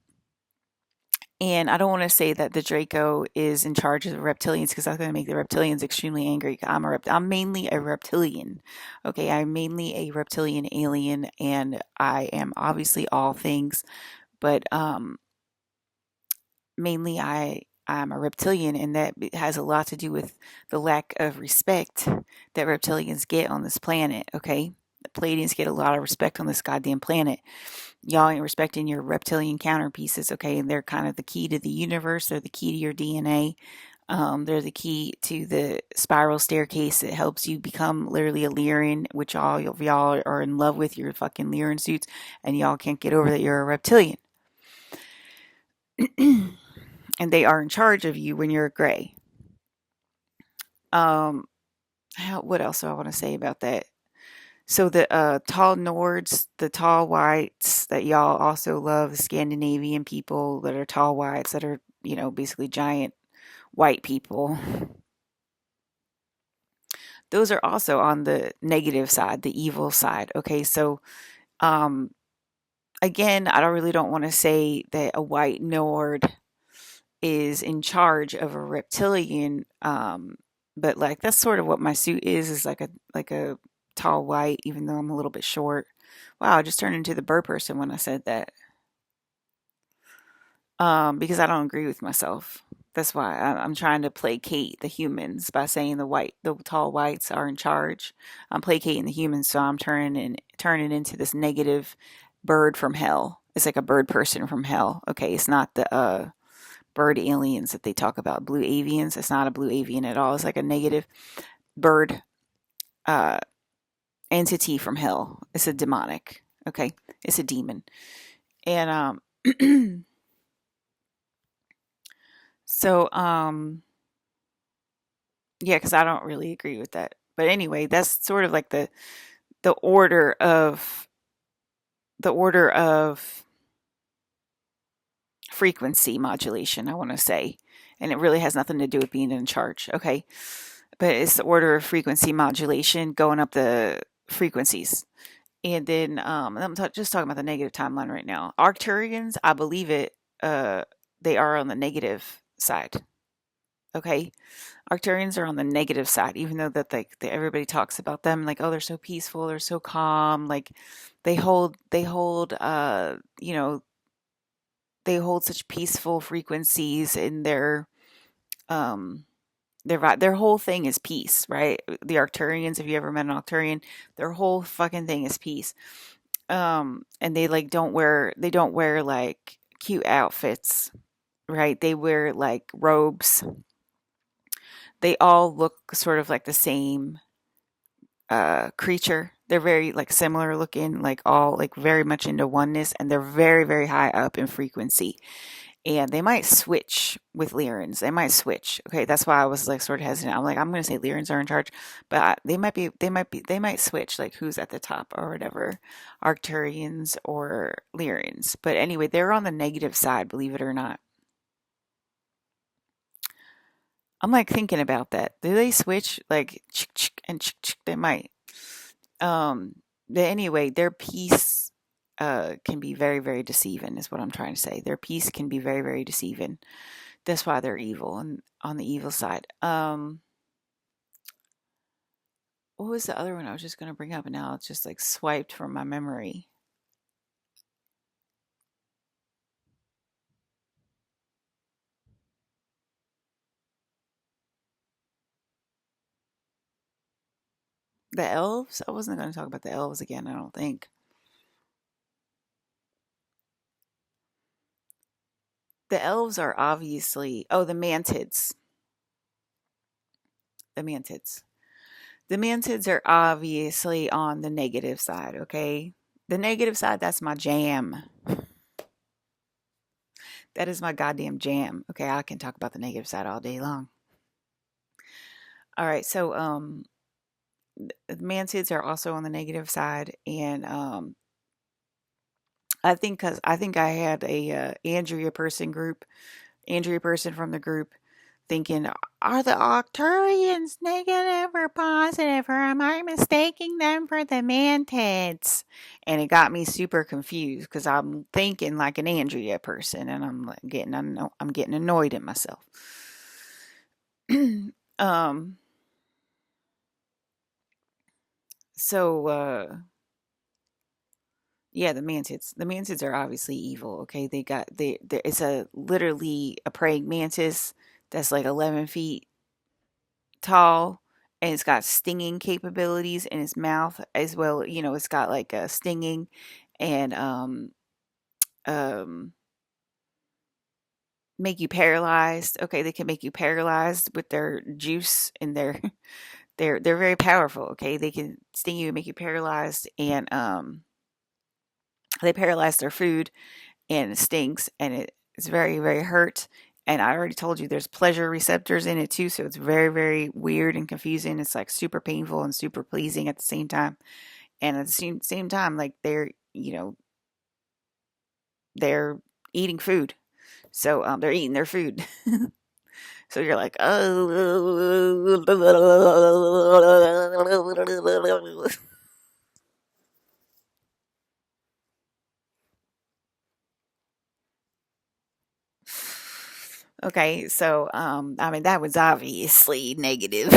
And I don't want to say that the Draco is in charge of the reptilians, because that's going to make the reptilians extremely angry. I'm mainly a reptilian. Okay, I'm mainly a reptilian alien, and I am obviously all things, but mainly I'm a reptilian, and that has a lot to do with the lack of respect that reptilians get on this planet. Okay, the Pleiadians get a lot of respect on this goddamn planet. Y'all ain't respecting your reptilian counterpieces, okay? And they're kind of the key to the universe. They're the key to your DNA. They're the key to the spiral staircase that helps you become literally a Lyran, which all of y'all are in love with your fucking Lyran suits, and y'all can't get over that you're a reptilian. And they are in charge of you when you're a gray. What else do I want to say about that? So the tall Nords, the tall whites that y'all also love, the Scandinavian people that are tall whites, that are, basically giant white people. Those are also on the negative side, the evil side. Okay, so um, again, I don't want to say that a white Nord is in charge of a reptilian, but like that's sort of what my suit is like a tall white, even though I'm a little bit short. Wow, I just turned into the burr person when I said that. Because I don't agree with myself. That's why I'm trying to placate the humans by saying the tall whites are in charge. I'm placating the humans, so I'm turning into this negative bird from hell. It's like a bird person from hell. Okay, it's not the bird aliens that they talk about, blue avians. It's not a blue avian at all. It's like a negative bird uh, entity from hell. It's a demonic. Okay, it's a demon, and so Yeah, because I don't really agree with that. But anyway, that's sort of like the order of the order of frequency modulation, I want to say. And it really has nothing to do with being in charge. Okay. But it's the order of frequency modulation going up the frequencies. And then just talking about the negative timeline right now. Arcturians, I believe it, uh, they are on the negative side. Okay. Arcturians are on the negative side, even though that like everybody talks about them like, oh, they're so peaceful, they're so calm, like they hold they hold such peaceful frequencies in um their whole thing is peace, right? The Arcturians, if you ever met an Arcturian, their whole fucking thing is peace. And they like don't wear like cute outfits, right? They wear like robes. They all look sort of like the same creature. They're very like similar looking, like all like very much into oneness, and they're very, very high up in frequency. And they might switch with Lyrans. They might switch. Okay, that's why I was like sort of hesitant. I'm like, I'm gonna say Lyrans are in charge, but they might switch like who's at the top or whatever, Arcturians or Lyrans. But anyway, they're on the negative side, believe it or not. I'm like thinking about that. Do they switch like and they might. But anyway, their peace can be very, very deceiving, is what I'm trying to say. Their peace can be very, very deceiving. That's why they're evil and on the evil side. What was the other one I was just going to bring up, and now it's just like swiped from my memory? The elves? I wasn't going to talk about the elves again, I don't think. The elves are obviously, oh, the mantids. The mantids. The mantids are obviously on the negative side, okay? The negative side, that's my jam. That is my goddamn jam. Okay, I can talk about the negative side all day long. All right, so the mantids are also on the negative side, and I think I had a Andrea person from the group, thinking, are the Octurians negative or positive, or am I mistaking them for the mantids? And it got me super confused because I'm thinking like an Andrea person, and I'm like I'm getting annoyed at myself. um. So yeah, the mantids. The mantids are obviously evil. Okay, it's a literally a praying mantis that's like 11 feet tall, and it's got stinging capabilities in its mouth as well. You know, it's got like a stinging and um make you paralyzed. Okay, they can make you paralyzed with their juice and their they're very powerful. Okay, they can sting you and make you paralyzed, and they paralyze their food, and it stinks, and it's very, very hurt. And I already told you there's pleasure receptors in it too, so it's very, very weird and confusing. It's like super painful and super pleasing at the same time. And at the same time, like they're eating food, so they're eating their food. So you're like, oh, okay. So I mean that was obviously negative.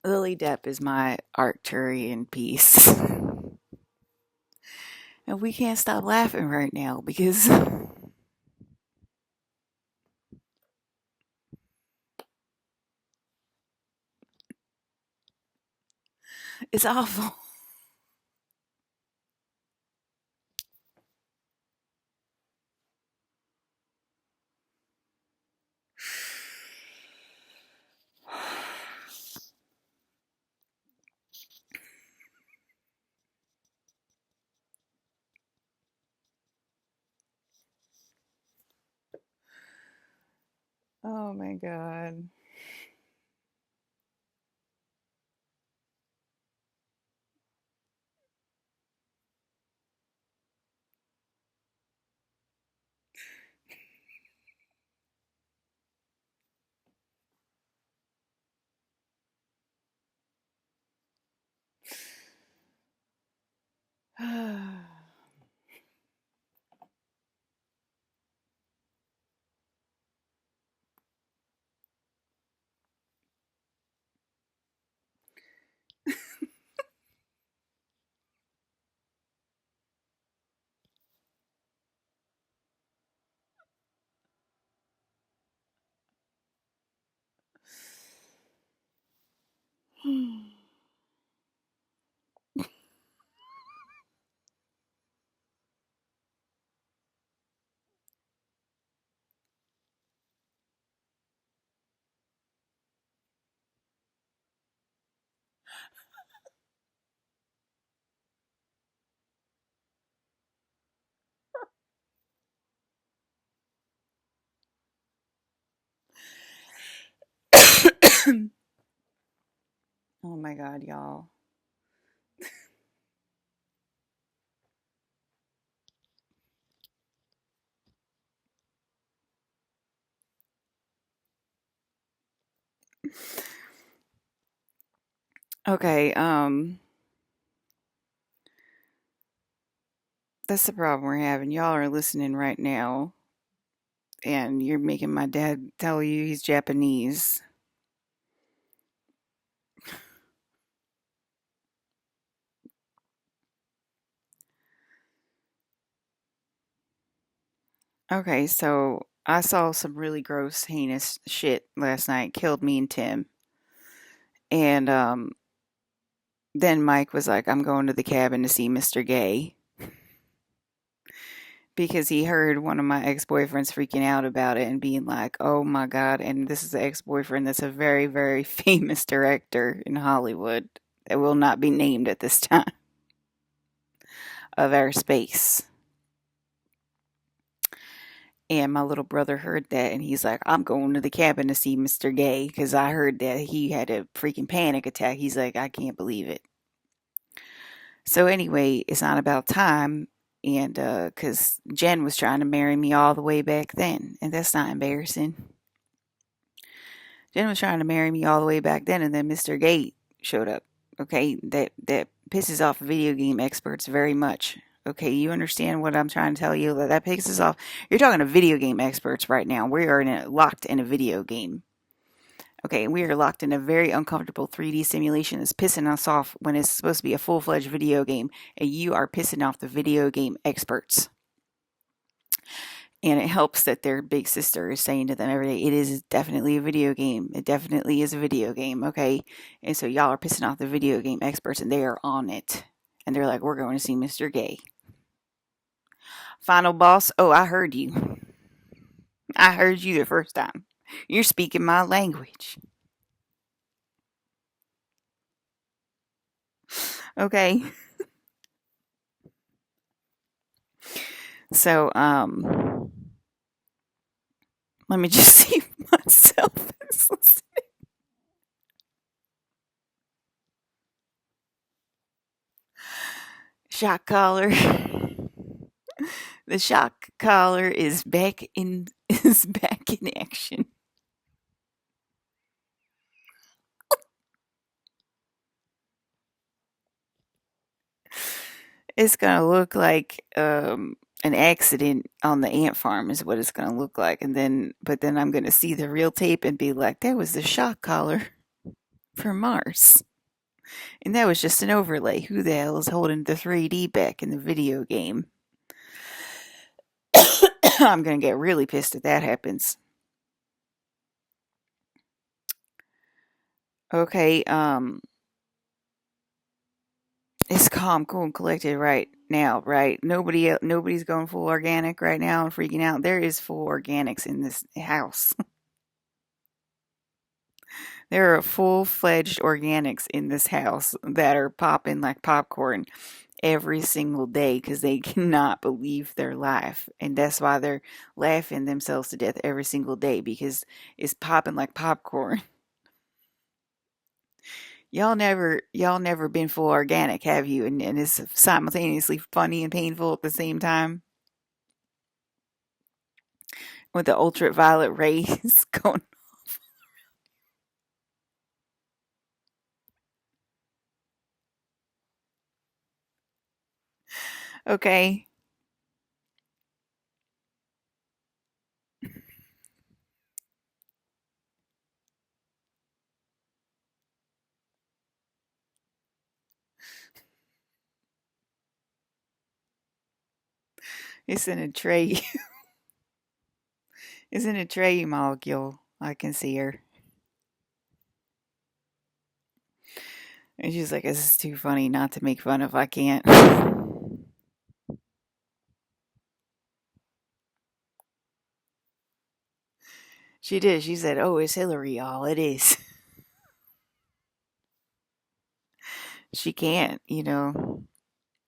Lily Depp is my Arcturian piece. And we can't stop laughing right now because it's awful. Oh my God. Oh my God, y'all. Okay, that's the problem we're having. Y'all are listening right now, and you're making my dad tell you he's Japanese. Okay, so I saw some really gross, heinous shit last night. Killed me and Tim. And then Mike was like, I'm going to the cabin to see Mr. Gay because he heard one of my ex boyfriends freaking out about it and being like, oh my God. And this is an ex boyfriend that's a very, very famous director in Hollywood that will not be named at this time of our space. And my little brother heard that and he's like, I'm going to the cabin to see Mr. Gay because I heard that he had a freaking panic attack. He's like, I can't believe it. So, anyway, it's not about time. And because Jen was trying to marry me all the way back then. And that's not embarrassing. Jen was trying to marry me all the way back then. And then Mr. Gay showed up. Okay. That pisses off video game experts very much. Okay, you understand what I'm trying to tell you? That pisses off. You're talking to video game experts right now. We are locked in a video game. Okay, we are locked in a very uncomfortable 3D simulation that's pissing us off when it's supposed to be a full-fledged video game, and you are pissing off the video game experts. And it helps that their big sister is saying to them every day, it is definitely a video game. It definitely is a video game, okay? And so y'all are pissing off the video game experts, and they are on it. And they're like, we're going to see Mr. Gay. Final boss, oh, I heard you. I heard you the first time. You're speaking my language. Okay. So, let me just see if myself is listening. Shock collar. The shock collar is back in action. It's gonna look like an accident on the ant farm is what it's gonna look like, and then I'm gonna see the real tape and be like, that was the shock collar. from Mars. And that was just an overlay. Who the hell is holding the 3D back in the video game? I'm gonna get really pissed if that happens. Okay, it's calm, cool, and collected right now, right? Nobody's going full organic right now and freaking out. There is full organics in this house. There are full-fledged organics in this house that are popping like popcorn every single day because they cannot believe their life. And that's why they're laughing themselves to death every single day because it's popping like popcorn. Y'all never been full organic, have you? And it's simultaneously funny and painful at the same time with the ultraviolet rays going. Okay. It's in a tray. It's in a tray molecule. I can see her. And she's like, this is too funny not to make fun of. I can't. She did. She said, oh, it's Hillary, y'all. It is. She can't, you know.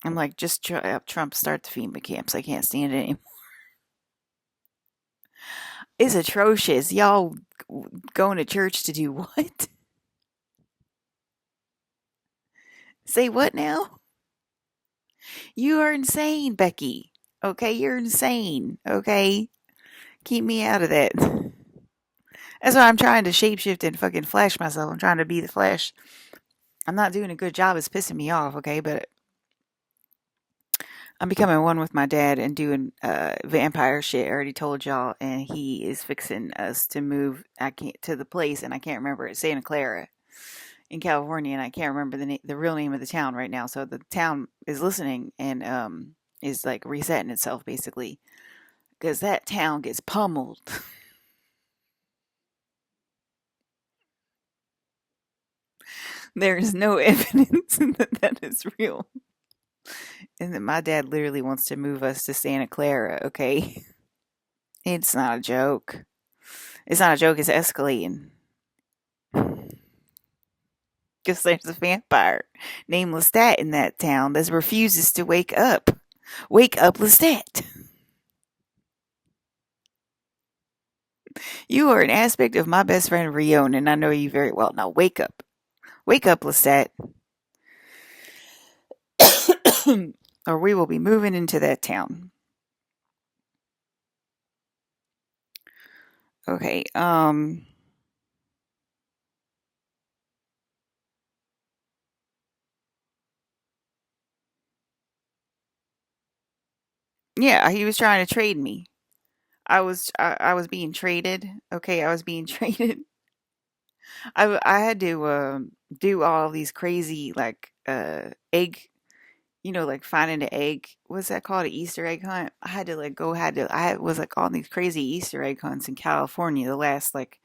I'm like, just Trump start the FEMA camps. I can't stand it anymore. It's atrocious. Y'all going to church to do what? Say what now? You are insane, Becky. Okay, you're insane. Okay, keep me out of that. That's why I'm trying to shapeshift and fucking flash myself. I'm trying to be the Flash. I'm not doing a good job. It's pissing me off. Okay, but I'm becoming one with my dad and doing vampire shit. I already told y'all, and he is fixing us to move. I can't to the place, and I can't remember it. Santa Clara in California, and I can't remember the real name of the town right now. So the town is listening and is like resetting itself basically because that town gets pummeled. There is no evidence that that is real, and that my dad literally wants to move us to Santa Clara. Okay, it's not a joke. It's not a joke. It's escalating. Because there's a vampire named Lestat in that town that refuses to wake up. Wake up, Lestat. You are an aspect of my best friend Rion, and I know you very well. Now wake up. Wake up, Lestat. Or we will be moving into that town. Okay, yeah, he was trying to trade me. I was being traded. Okay, I was being traded. I had to do all of these crazy like egg, you know, like finding an egg. What's that called? An Easter egg hunt. I had to like go. I was like on these crazy Easter egg hunts in California. The last like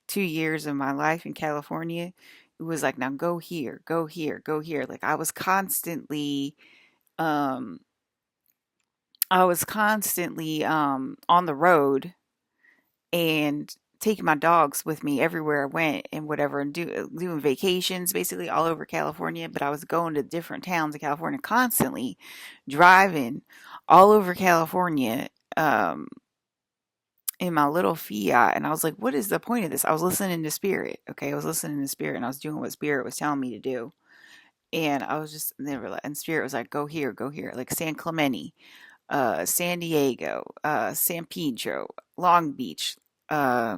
2 years of my life in California, it was like now go here, go here, go here. Like um, I was constantly on the road and taking my dogs with me everywhere I went and whatever and doing vacations basically all over California, but I was going to different towns in California constantly, driving all over California um in my little Fiat, and I was like, what is the point of this? I was listening to Spirit. Okay, I was listening to Spirit and I was doing what Spirit was telling me to do. And I was just never and Spirit was like, go here, like San Clemente, San Diego, San Pedro, Long Beach, uh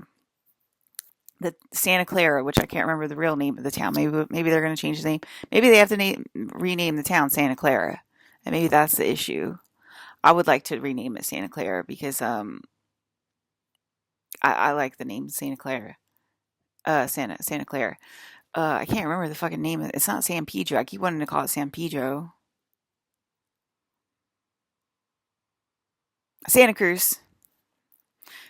the Santa Clara, which I can't remember the real name of the town. Maybe they're going to change the name. Maybe they have to rename the town Santa Clara, and maybe that's the issue. I would like to rename it Santa Clara because I like the name Santa Clara. Santa Clara. I can't remember the fucking name of it. It's not San Pedro. I keep wanting to call it San Pedro. Santa Cruz.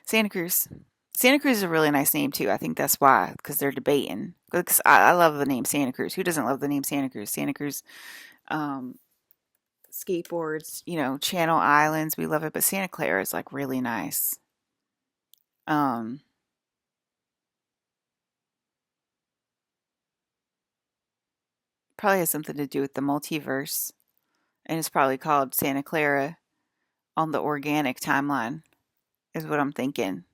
Santa Cruz. Santa Cruz is a really nice name too. I think that's why, because they're debating. Because I love the name Santa Cruz. Who doesn't love the name Santa Cruz? Santa Cruz, um, skateboards, Channel Islands. We love it, but Santa Clara is like really nice. Um, Probably has something to do with the multiverse, and it's probably called Santa Clara on the organic timeline, is what I'm thinking.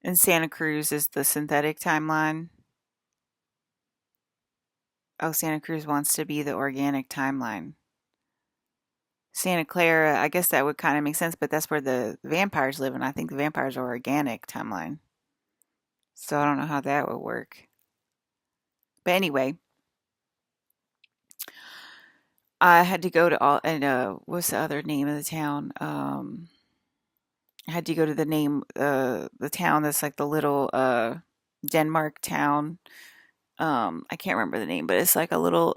And Santa Cruz is the synthetic timeline. Oh, Santa Cruz wants to be the organic timeline. Santa Clara, I guess that would kind of make sense, but that's where the vampires live, and I think the vampires are organic timeline. So I don't know how that would work. But anyway, I had to go to all, and what's the other name of the town? I had to go to the town that's like the little Denmark town. I can't remember the name, but it's like a little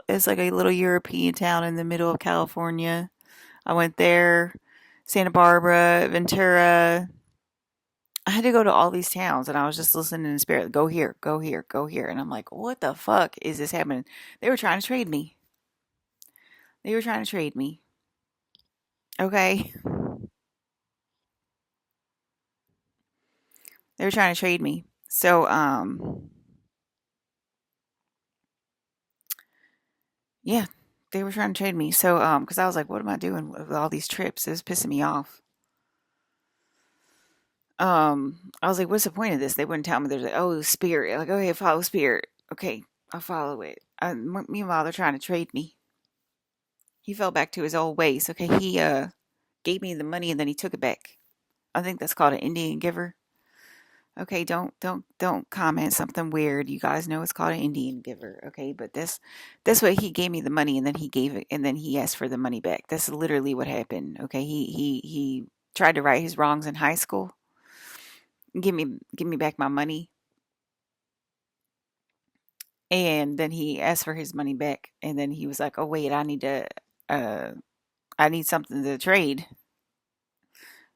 European town in the middle of California. I went there, Santa Barbara, Ventura. I had to go to all these towns, and I was just listening in spirit. Go here, go here, go here, and I'm like, what the fuck is this happening? They were trying to trade me. They were trying to trade me. Okay, they were trying to trade me. So yeah, they were trying to trade me. So because I was like, what am I doing with all these trips? It was pissing me off. I was like, what's the point of this? They wouldn't tell me. They're like, oh, spirit. Like, okay, follow spirit. Okay, I'll follow it. Meanwhile, they're trying to trade me. He fell back to his old ways. Okay, he gave me the money and then he took it back. I think that's called an Indian giver. Okay, don't comment something weird. You guys know it's called an Indian giver. Okay, but this way he gave me the money and then he gave it and then he asked for the money back. That's literally what happened. Okay, he tried to right his wrongs in high school. Give me back my money. And then he asked for his money back and then he was like, "Oh wait, uh I need something to trade."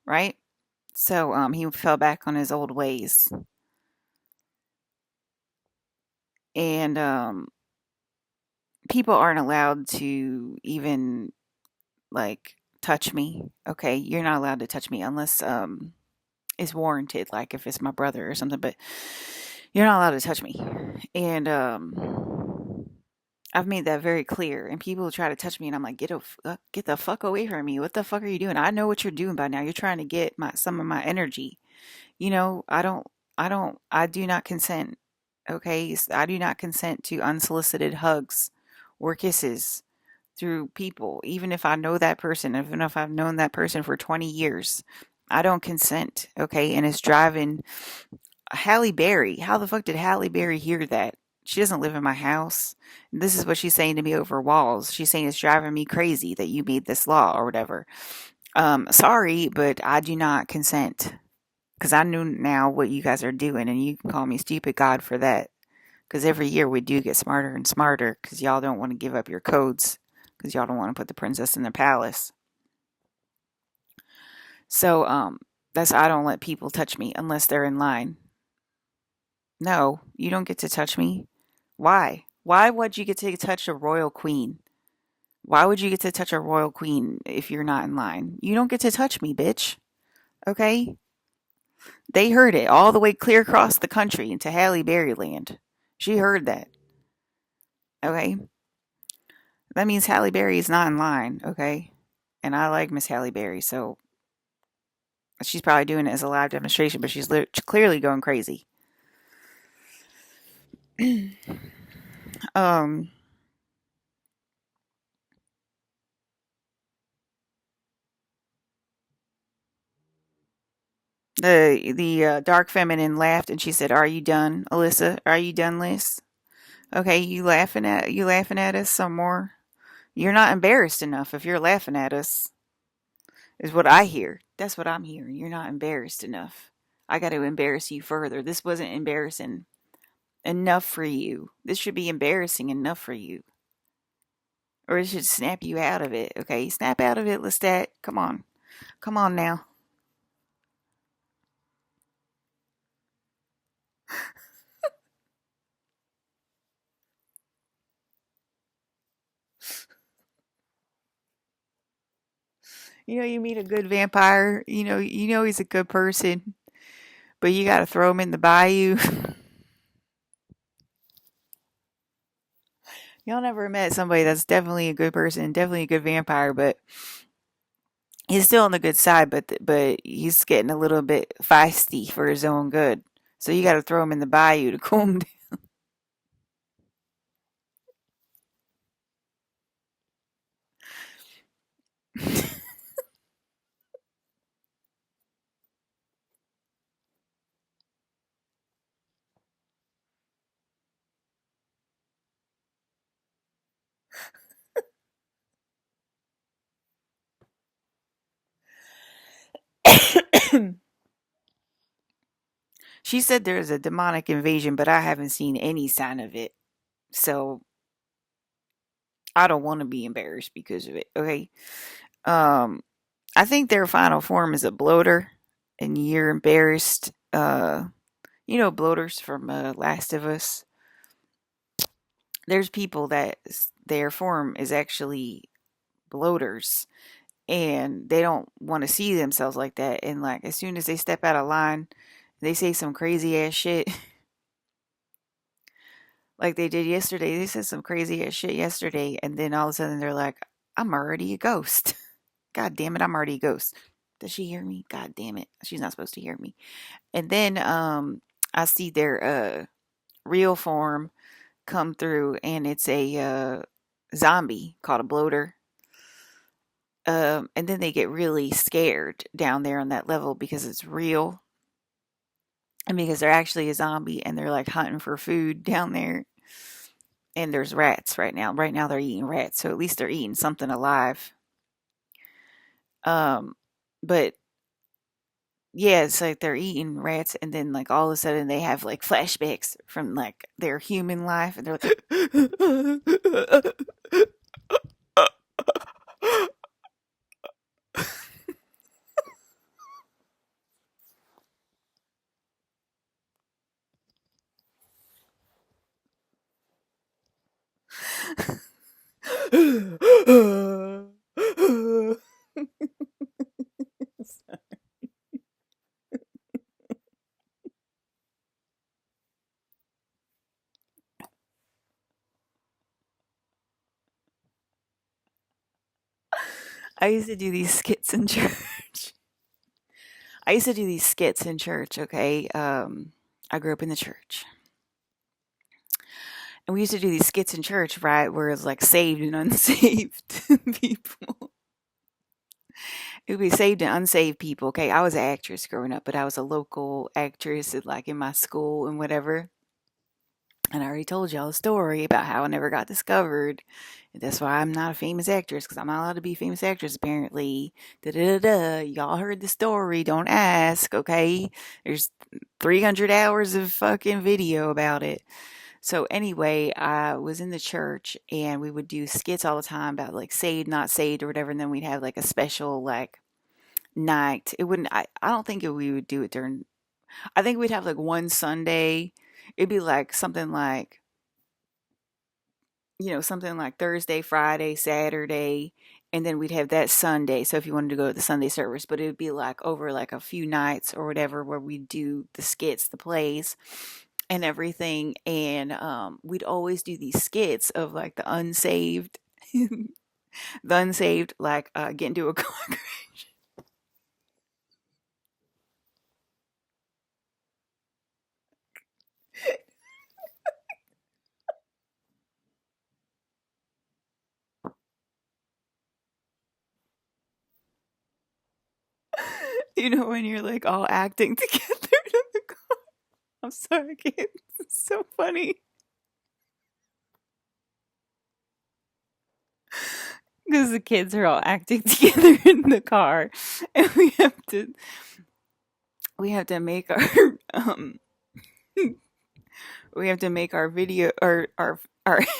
Right? So he fell back on his old ways. And people aren't allowed to even like touch me. Okay, you're not allowed to touch me unless it's warranted, like if it's my brother or something, but you're not allowed to touch me. And I've made that very clear. And people try to touch me, and I'm like, get the fuck away from me. What the fuck are you doing? I know what you're doing by now. You're trying to get some of my energy. I do not consent. Okay, I do not consent to unsolicited hugs or kisses through people, even if I know that person, even if I've known that person for 20 years. I don't consent. Okay, and it's driving Halle Berry. How the fuck did Halle Berry hear that? She doesn't live in my house. This is what she's saying to me over walls. She's saying it's driving me crazy that you made this law or whatever. Sorry, but I do not consent because I know now what you guys are doing, and you can call me stupid God for that. Because every year we do get smarter and smarter because y'all don't want to give up your codes because y'all don't want to put the princess in the palace. So that's I don't let people touch me unless they're in line. No, you don't get to touch me. Why? Why would you get to touch a royal queen? Why would you get to touch a royal queen if you're not in line? You don't get to touch me, bitch. Okay? They heard it all the way clear across the country into Halle Berry land. She heard that. Okay? That means Halle Berry is not in line, okay? And I like Miss Halle Berry, so she's probably doing it as a live demonstration, but she's clearly going crazy. um the dark feminine laughed and she said, "Are you done, Alyssa? Are you done, Liz? Okay, you laughing at us some more? You're not embarrassed enough if you're laughing at us." Is what I hear. That's what I'm hearing. You're not embarrassed enough. I got to embarrass you further. This wasn't embarrassing. Enough for you. This should be embarrassing enough for you. Or it should snap you out of it. Okay, snap out of it, Lestat. Come on. Come on now. You meet a good vampire, you know he's a good person, but you gotta throw him in the bayou. Y'all never met somebody that's definitely a good person, definitely a good vampire, but he's still on the good side, but he's getting a little bit feisty for his own good. So you gotta throw him in the bayou to cool him down. She said there's a demonic invasion, but I haven't seen any sign of it. So I don't want to be embarrassed because of it. Okay. Um, I think their final form is a bloater, and you're embarrassed. Bloaters from Last of Us. There's people that their form is actually bloaters, and they don't want to see themselves like that. And like as soon as they step out of line, they say some crazy ass shit, like they did yesterday. They said some crazy ass shit yesterday, and then all of a sudden they're like, "I'm already a ghost." God damn it, I'm already a ghost. Does she hear me? God damn it, she's not supposed to hear me. And then I see their real form come through, and it's a zombie called a bloater. And then they get really scared down there on that level because it's real, and because they're actually a zombie, and they're like hunting for food down there. And there's rats right now. Right now they're eating rats, so at least they're eating something alive. Um, but yeah, it's like they're eating rats, and then like all of a sudden they have like flashbacks from like their human life, and they're like, I used to do these skits in church. I used to do these skits in church. Okay, I grew up in the church, and we used to do these skits in church, right? Where it's like saved and unsaved people. It would be saved and unsaved people. Okay, I was an actress growing up, but I was a local actress, like in my school and whatever. And I already told y'all a story about how I never got discovered. That's why I'm not a famous actress, because I'm not allowed to be a famous actress, apparently. Da da da da. Y'all heard the story. Don't ask, okay? There's 300 hours of fucking video about it. So, anyway, I was in the church, and we would do skits all the time about like saved, not saved, or whatever. And then we'd have like a special, like, night. It wouldn't, I don't think we would do it during, I think we'd have like one Sunday. It'd be like something like Thursday, Friday, Saturday, and then we'd have that Sunday. So if you wanted to go to the Sunday service, but it would be like over like a few nights or whatever where we'd do the skits, the plays, and everything. And we'd always do these skits of like the unsaved, the unsaved, like get into a car crash. When you're like all acting together in the car. I'm sorry, kids. It's so funny because the kids are all acting together in the car, and we have to make our um we have to make our video or our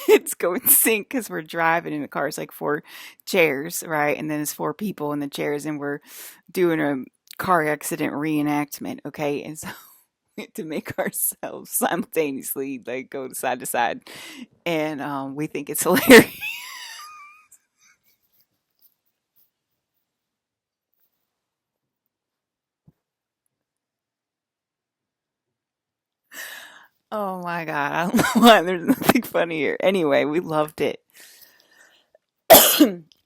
heads go in sync because we're driving in the car. It's like four chairs, right? And then it's four people in the chairs, and we're doing a car accident reenactment, okay? And so we have to make ourselves simultaneously like go side to side, and we think it's hilarious. Oh my God, I don't know why there's nothing funnier. Anyway, we loved it.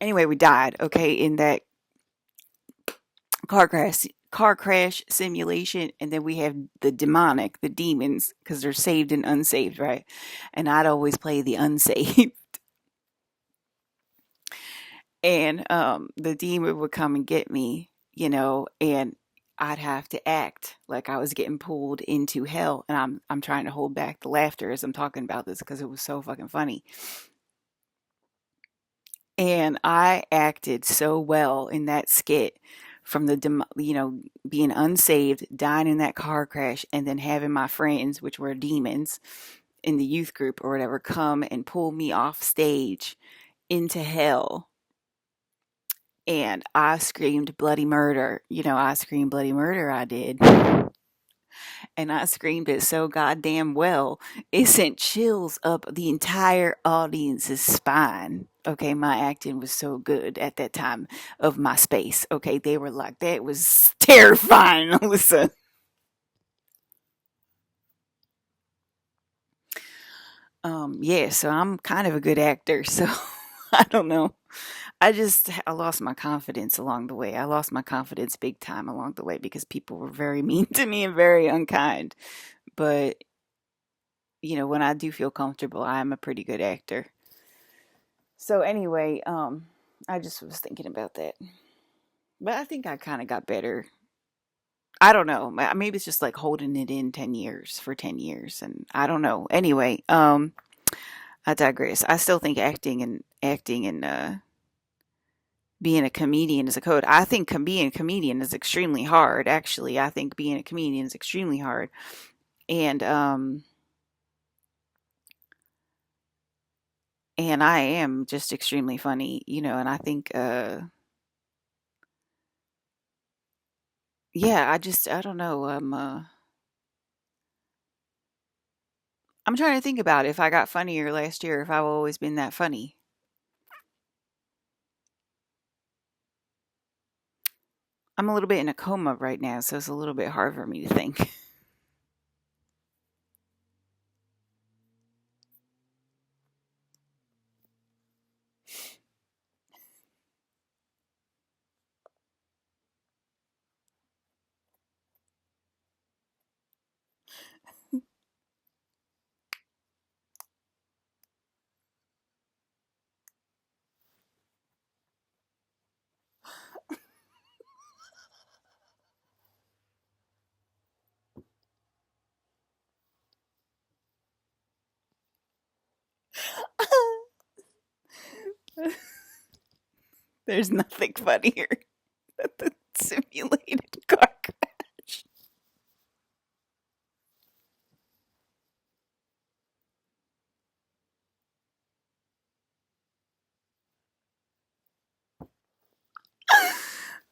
Anyway, we died, okay, in that car crash simulation, and then we have the demonic, the demons, because they're saved and unsaved, right? And I'd always play the unsaved. And the demon would come and get me, and I'd have to act like I was getting pulled into hell, and I'm trying to hold back the laughter as I'm talking about this because it was so fucking funny. And I acted so well in that skit from being unsaved, dying in that car crash, and then having my friends, which were demons in the youth group or whatever, come and pull me off stage into hell. And I screamed bloody murder. I screamed bloody murder, I did. And I screamed it so goddamn well, it sent chills up the entire audience's spine. Okay, my acting was so good at that time of my space. Okay, they were like, that was terrifying, Alyssa. Yeah, so I'm kind of a good actor, so I don't know. I lost my confidence along the way. I lost my confidence big time along the way because people were very mean to me and very unkind. But, when I do feel comfortable, I'm a pretty good actor. So anyway, I just was thinking about that. But I think I kind of got better. I don't know. Maybe it's just like holding it in 10 years for 10 years and I don't know. Anyway, I digress. I still think acting and being a comedian is a code. I think being a comedian is extremely hard. Actually, I think being a comedian is extremely hard. And I am just extremely funny, and I think yeah, I don't know. I'm trying to think about if I got funnier last year, if I've always been that funny. I'm a little bit in a coma right now, so it's a little bit hard for me to think. There's nothing funnier than the simulated car crash.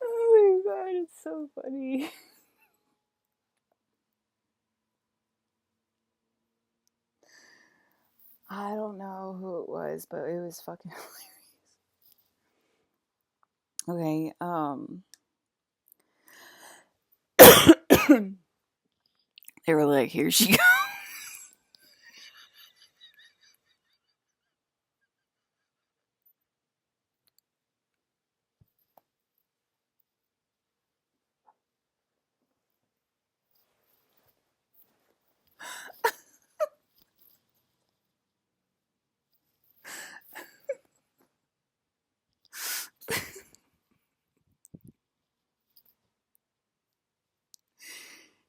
Oh my god, it's so funny. I don't know who it was, but it was fucking hilarious. Okay, they were like, here she goes.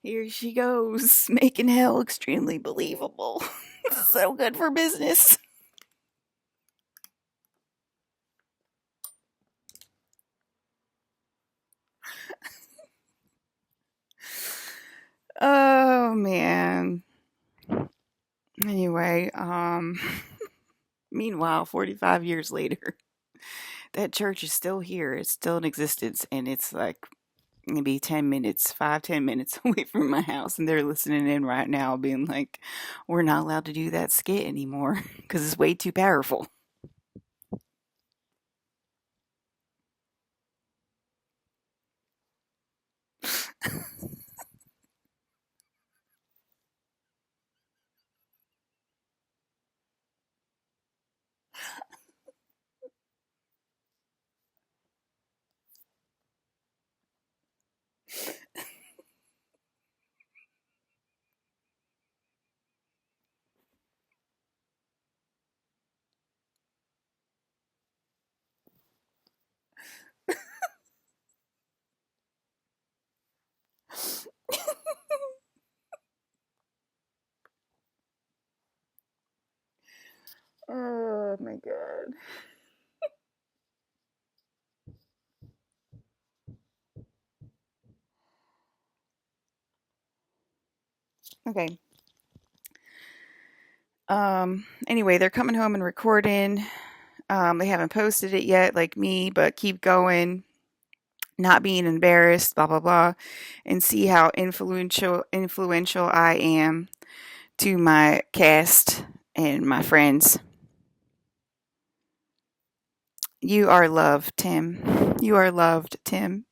Here she goes, making hell extremely believable. So good for business. Oh man. Anyway, meanwhile, 45 years later, that church is still here. It's still in existence, and it's like maybe 10 minutes, 5, 10 minutes away from my house. And they're listening in right now, being like, we're not allowed to do that skit anymore because it's way too powerful. Oh my God. Okay. Anyway, they're coming home and recording. They haven't posted it yet, like me, but keep going, not being embarrassed, blah blah blah, and see how influential I am to my cast and my friends. You are loved, Tim. You are loved, Tim.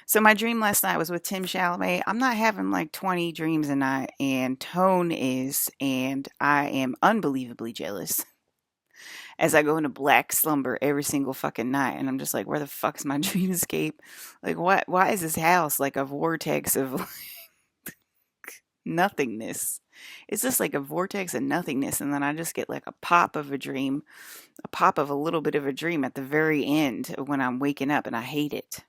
So my dream last night was with Tim Chalamet. I'm not having like 20 dreams a night, and Tone is, and I am unbelievably jealous as I go into black slumber every single fucking night. And I'm just like, where the fuck's my dreamscape? Like, what? Why is this house like a vortex of nothingness? It's just like a vortex of nothingness, and then I just get like a pop of a dream, a pop of a little bit of a dream at the very end when I'm waking up, and I hate it.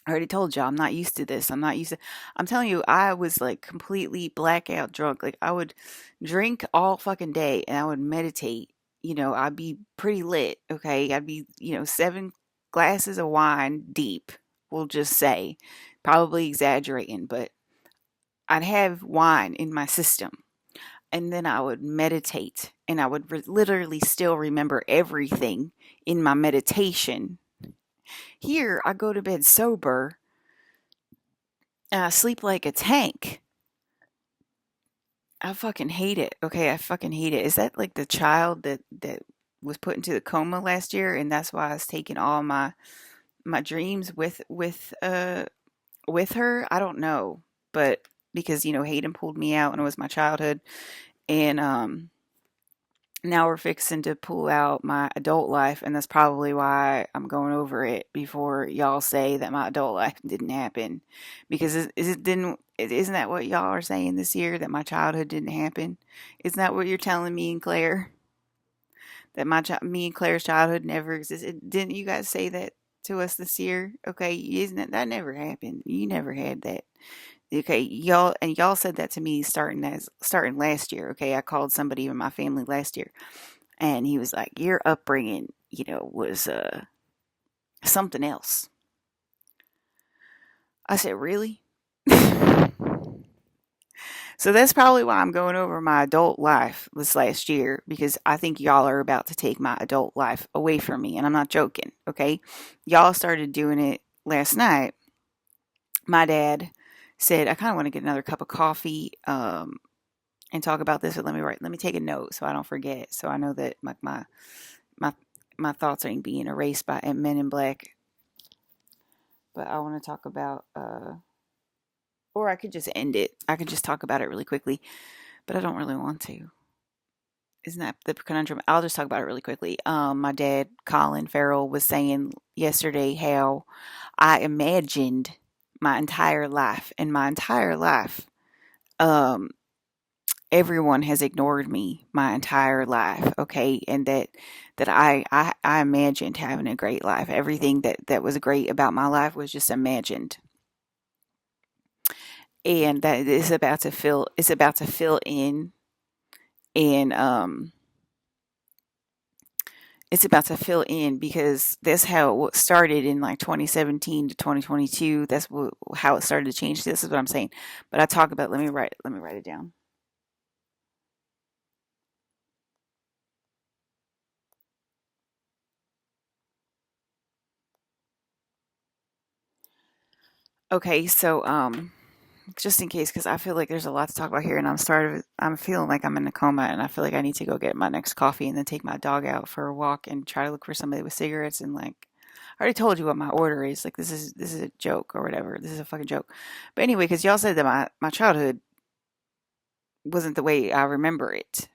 I already told y'all I'm not used to this. I'm not used to. I'm telling you, I was like completely blackout drunk. Like I would drink all fucking day and I would meditate. I'd be pretty lit. Okay, I'd be 7 glasses of wine deep. We'll just say, probably exaggerating, but I'd have wine in my system, and then I would meditate, and I would literally still remember everything in my meditation. Here, I go to bed sober and I sleep like a tank. I fucking hate it. Okay, I fucking hate it. Is that like the child that was put into the coma last year, and that's why I was taking all my dreams with her? I don't know, but because Hayden pulled me out, and it was my childhood, and now we're fixing to pull out my adult life, and that's probably why I'm going over it before y'all say that my adult life didn't happen. Because isn't that what y'all are saying this year, that my childhood didn't happen? Isn't that what you're telling me and Claire? That me and Claire's childhood never existed? Didn't you guys say that to us this year? Okay, isn't it that never happened? You never had that. Okay, y'all said that to me starting last year. Okay, I called somebody in my family last year, and he was like, "Your upbringing, was something else." I said, "Really?" So that's probably why I'm going over my adult life this last year, because I think y'all are about to take my adult life away from me, and I'm not joking. Okay, y'all started doing it last night. My dad said, "I kind of want to get another cup of coffee." And talk about this, but let me take a note so I don't forget. So I know that my my thoughts ain't being erased by Men in Black. But I want to talk about or I could just end it. I could just talk about it really quickly, but I don't really want to. Isn't that the conundrum? I'll just talk about it really quickly. My dad, Colin Farrell, was saying yesterday how I imagined my entire life, and my entire life, um, everyone has ignored me my entire life. Okay, and that I imagined having a great life. Everything that was great about my life was just imagined, and that is about to fill in, and It's about to fill in because that's how it started in like 2017 to 2022. How it started to change. This is what I'm saying. But I talk about, let me write it down. Okay, so just in case, because I feel like there's a lot to talk about here, and I'm feeling like I'm in a coma, and I feel like I need to go get my next coffee and then take my dog out for a walk and try to look for somebody with cigarettes. And like, I already told you what my order is. Like, this is a joke or whatever. This is a fucking joke. But anyway, because y'all said that my childhood wasn't the way I remember it.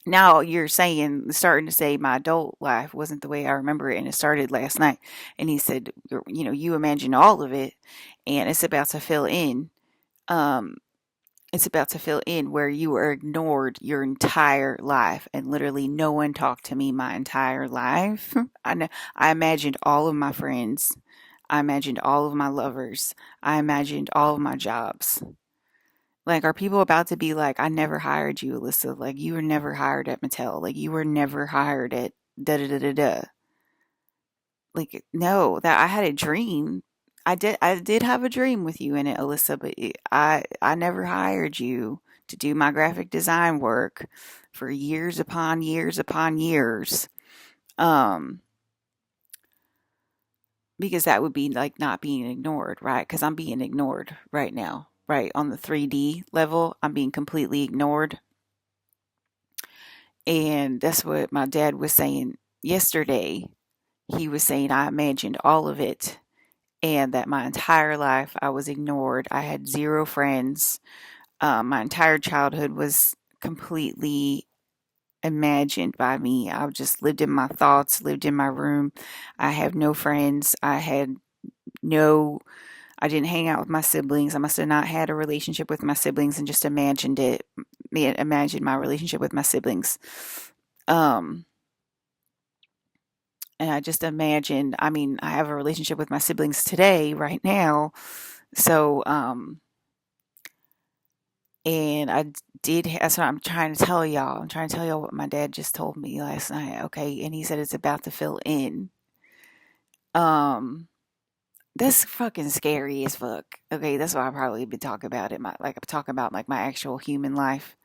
Now you're starting to say my adult life wasn't the way I remember it, and it started last night. And he said, you imagine all of it, and it's about to fill in. Um, it's about to fill in where you were ignored your entire life, and literally no one talked to me my entire life. I know. I imagined all of my friends. I imagined all of my lovers. I imagined all of my jobs. Like, are people about to be like, I never hired you, Alyssa? Like, you were never hired at Mattel. Like, you were never hired at da da da da da. Like, no, that I had a dream. I did have a dream with you in it, Alyssa, but I never hired you to do my graphic design work for years upon years upon years. Um, because that would be like not being ignored, right? Because I'm being ignored right now, right? On the 3D level, I'm being completely ignored. And that's what my dad was saying yesterday. He was saying I imagined all of it and that my entire life I was ignored. I had zero friends. My entire childhood was completely imagined by me. I just lived in my thoughts, lived in my room. I have no friends. No, I didn't hang out with my siblings. I must have not had a relationship with my siblings and just imagined it, imagined my relationship with my siblings. Um, and I just imagined, I mean, I have a relationship with my siblings today, right now. So, and that's what I'm trying to tell y'all. I'm trying to tell y'all what my dad just told me last night. Okay. And he said it's about to fill in. Um, that's fucking scary as fuck. Okay. That's why I probably been talking about it. Like I'm talking about like my actual human life.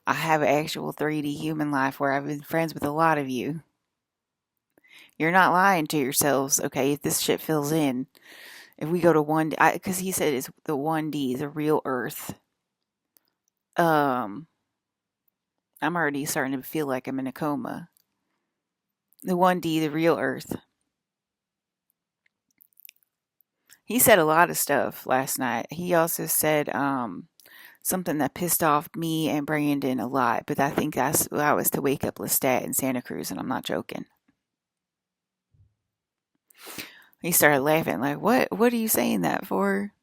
I have an actual 3D human life where I've been friends with a lot of you. You're not lying to yourselves. Okay. If this shit fills in, if we go to because he said it's the 1D, the real Earth. Um, I'm already starting to feel like I'm in a coma. The 1D, the real Earth. He said a lot of stuff last night. He also said something that pissed off me and Brandon a lot, but I think that was to wake up Lestat in Santa Cruz, and I'm not joking. He started laughing, like, What are you saying that for?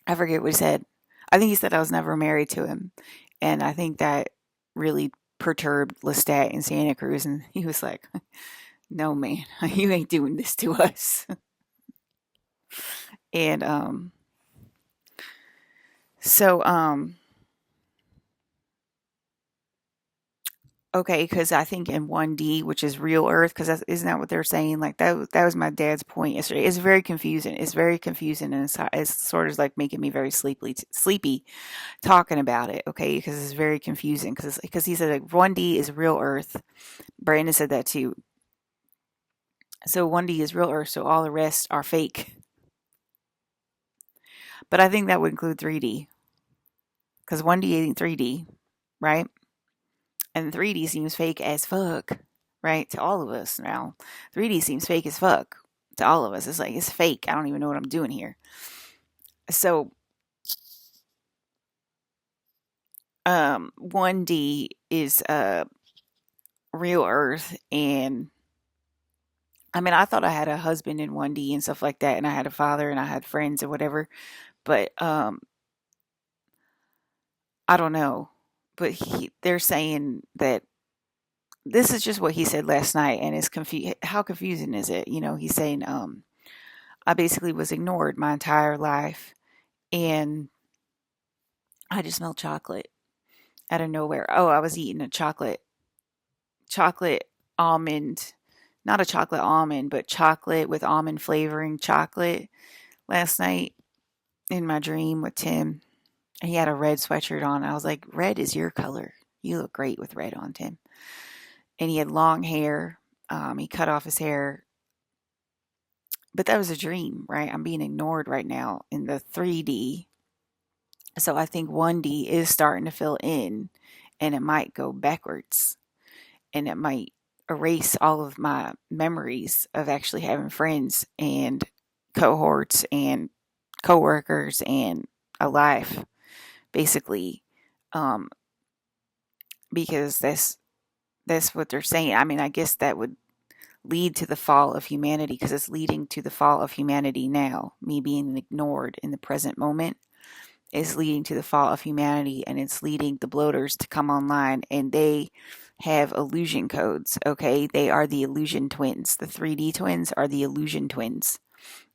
I forget what he said. I think he said I was never married to him. And I think that really perturbed Lestat in Santa Cruz. And he was like, no, man, you ain't doing this to us. And so, okay, because I think in 1D, which is real Earth, because isn't that what they're saying? Like that was my dad's point yesterday. It's very confusing. It's very confusing, and it's sort of like making me very sleepy talking about it. Okay, because it's very confusing. Because he said like 1D is real Earth. Brandon said that too. So 1D is real Earth. So all the rest are fake. But I think that would include 3D because 1D ain't 3D, right? And 3D seems fake as fuck, right? To all of us now. 3D seems fake as fuck to all of us. It's like, it's fake. I don't even know what I'm doing here. So, 1D is real Earth. And I mean, I thought I had a husband in 1D and stuff like that. And I had a father and I had friends or whatever. But I don't know. But they're saying that this is just what he said last night, and it's how confusing is it? He's saying, I basically was ignored my entire life, and I just smelled chocolate out of nowhere. Oh, I was eating a chocolate chocolate almond, not a chocolate almond, but chocolate with almond flavoring chocolate last night in my dream with Tim. He had a red sweatshirt on. I was like, red is your color. You look great with red on, Tim. And he had long hair. He cut off his hair. But that was a dream, right? I'm being ignored right now in the 3D. So I think 1D is starting to fill in and it might go backwards and it might erase all of my memories of actually having friends and cohorts and coworkers and a life, basically, um, because that's what they're saying. I mean, I guess that would lead to the fall of humanity because it's leading to the fall of humanity now. Me being ignored in the present moment is leading to the fall of humanity, and it's leading the bloaters to come online, and they have illusion codes. Okay, they are the illusion twins. The 3D twins are the illusion twins,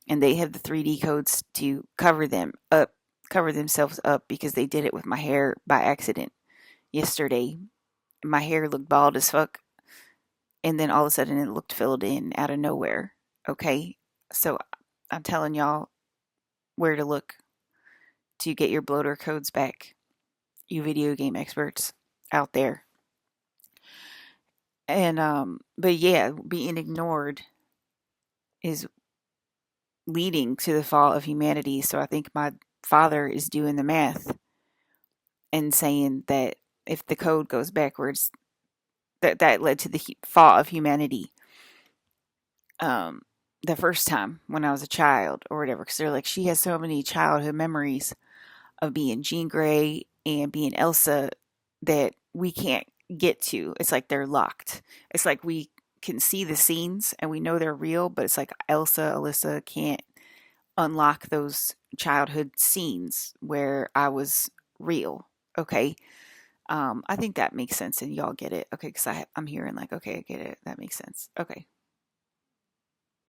and they have the 3D codes to cover themselves up because they did it with my hair by accident yesterday. My hair looked bald as fuck, and then all of a sudden it looked filled in out of nowhere. Okay, so I'm telling y'all where to look to get your bloater codes back, you video game experts out there. And but yeah, being ignored is leading to the fall of humanity. So I think my father is doing the math and saying that if the code goes backwards, that led to the fall of humanity. Um, the first time when I was a child or whatever, because they're like, she has so many childhood memories of being Jean Grey and being Elsa that we can't get to. It's like they're locked. It's like we can see the scenes and we know they're real, but it's like Elsa, Alyssa can't unlock those childhood scenes where I was real. Okay. I think that makes sense and y'all get it. Okay. Because I'm hearing like, okay, I get it. That makes sense. Okay.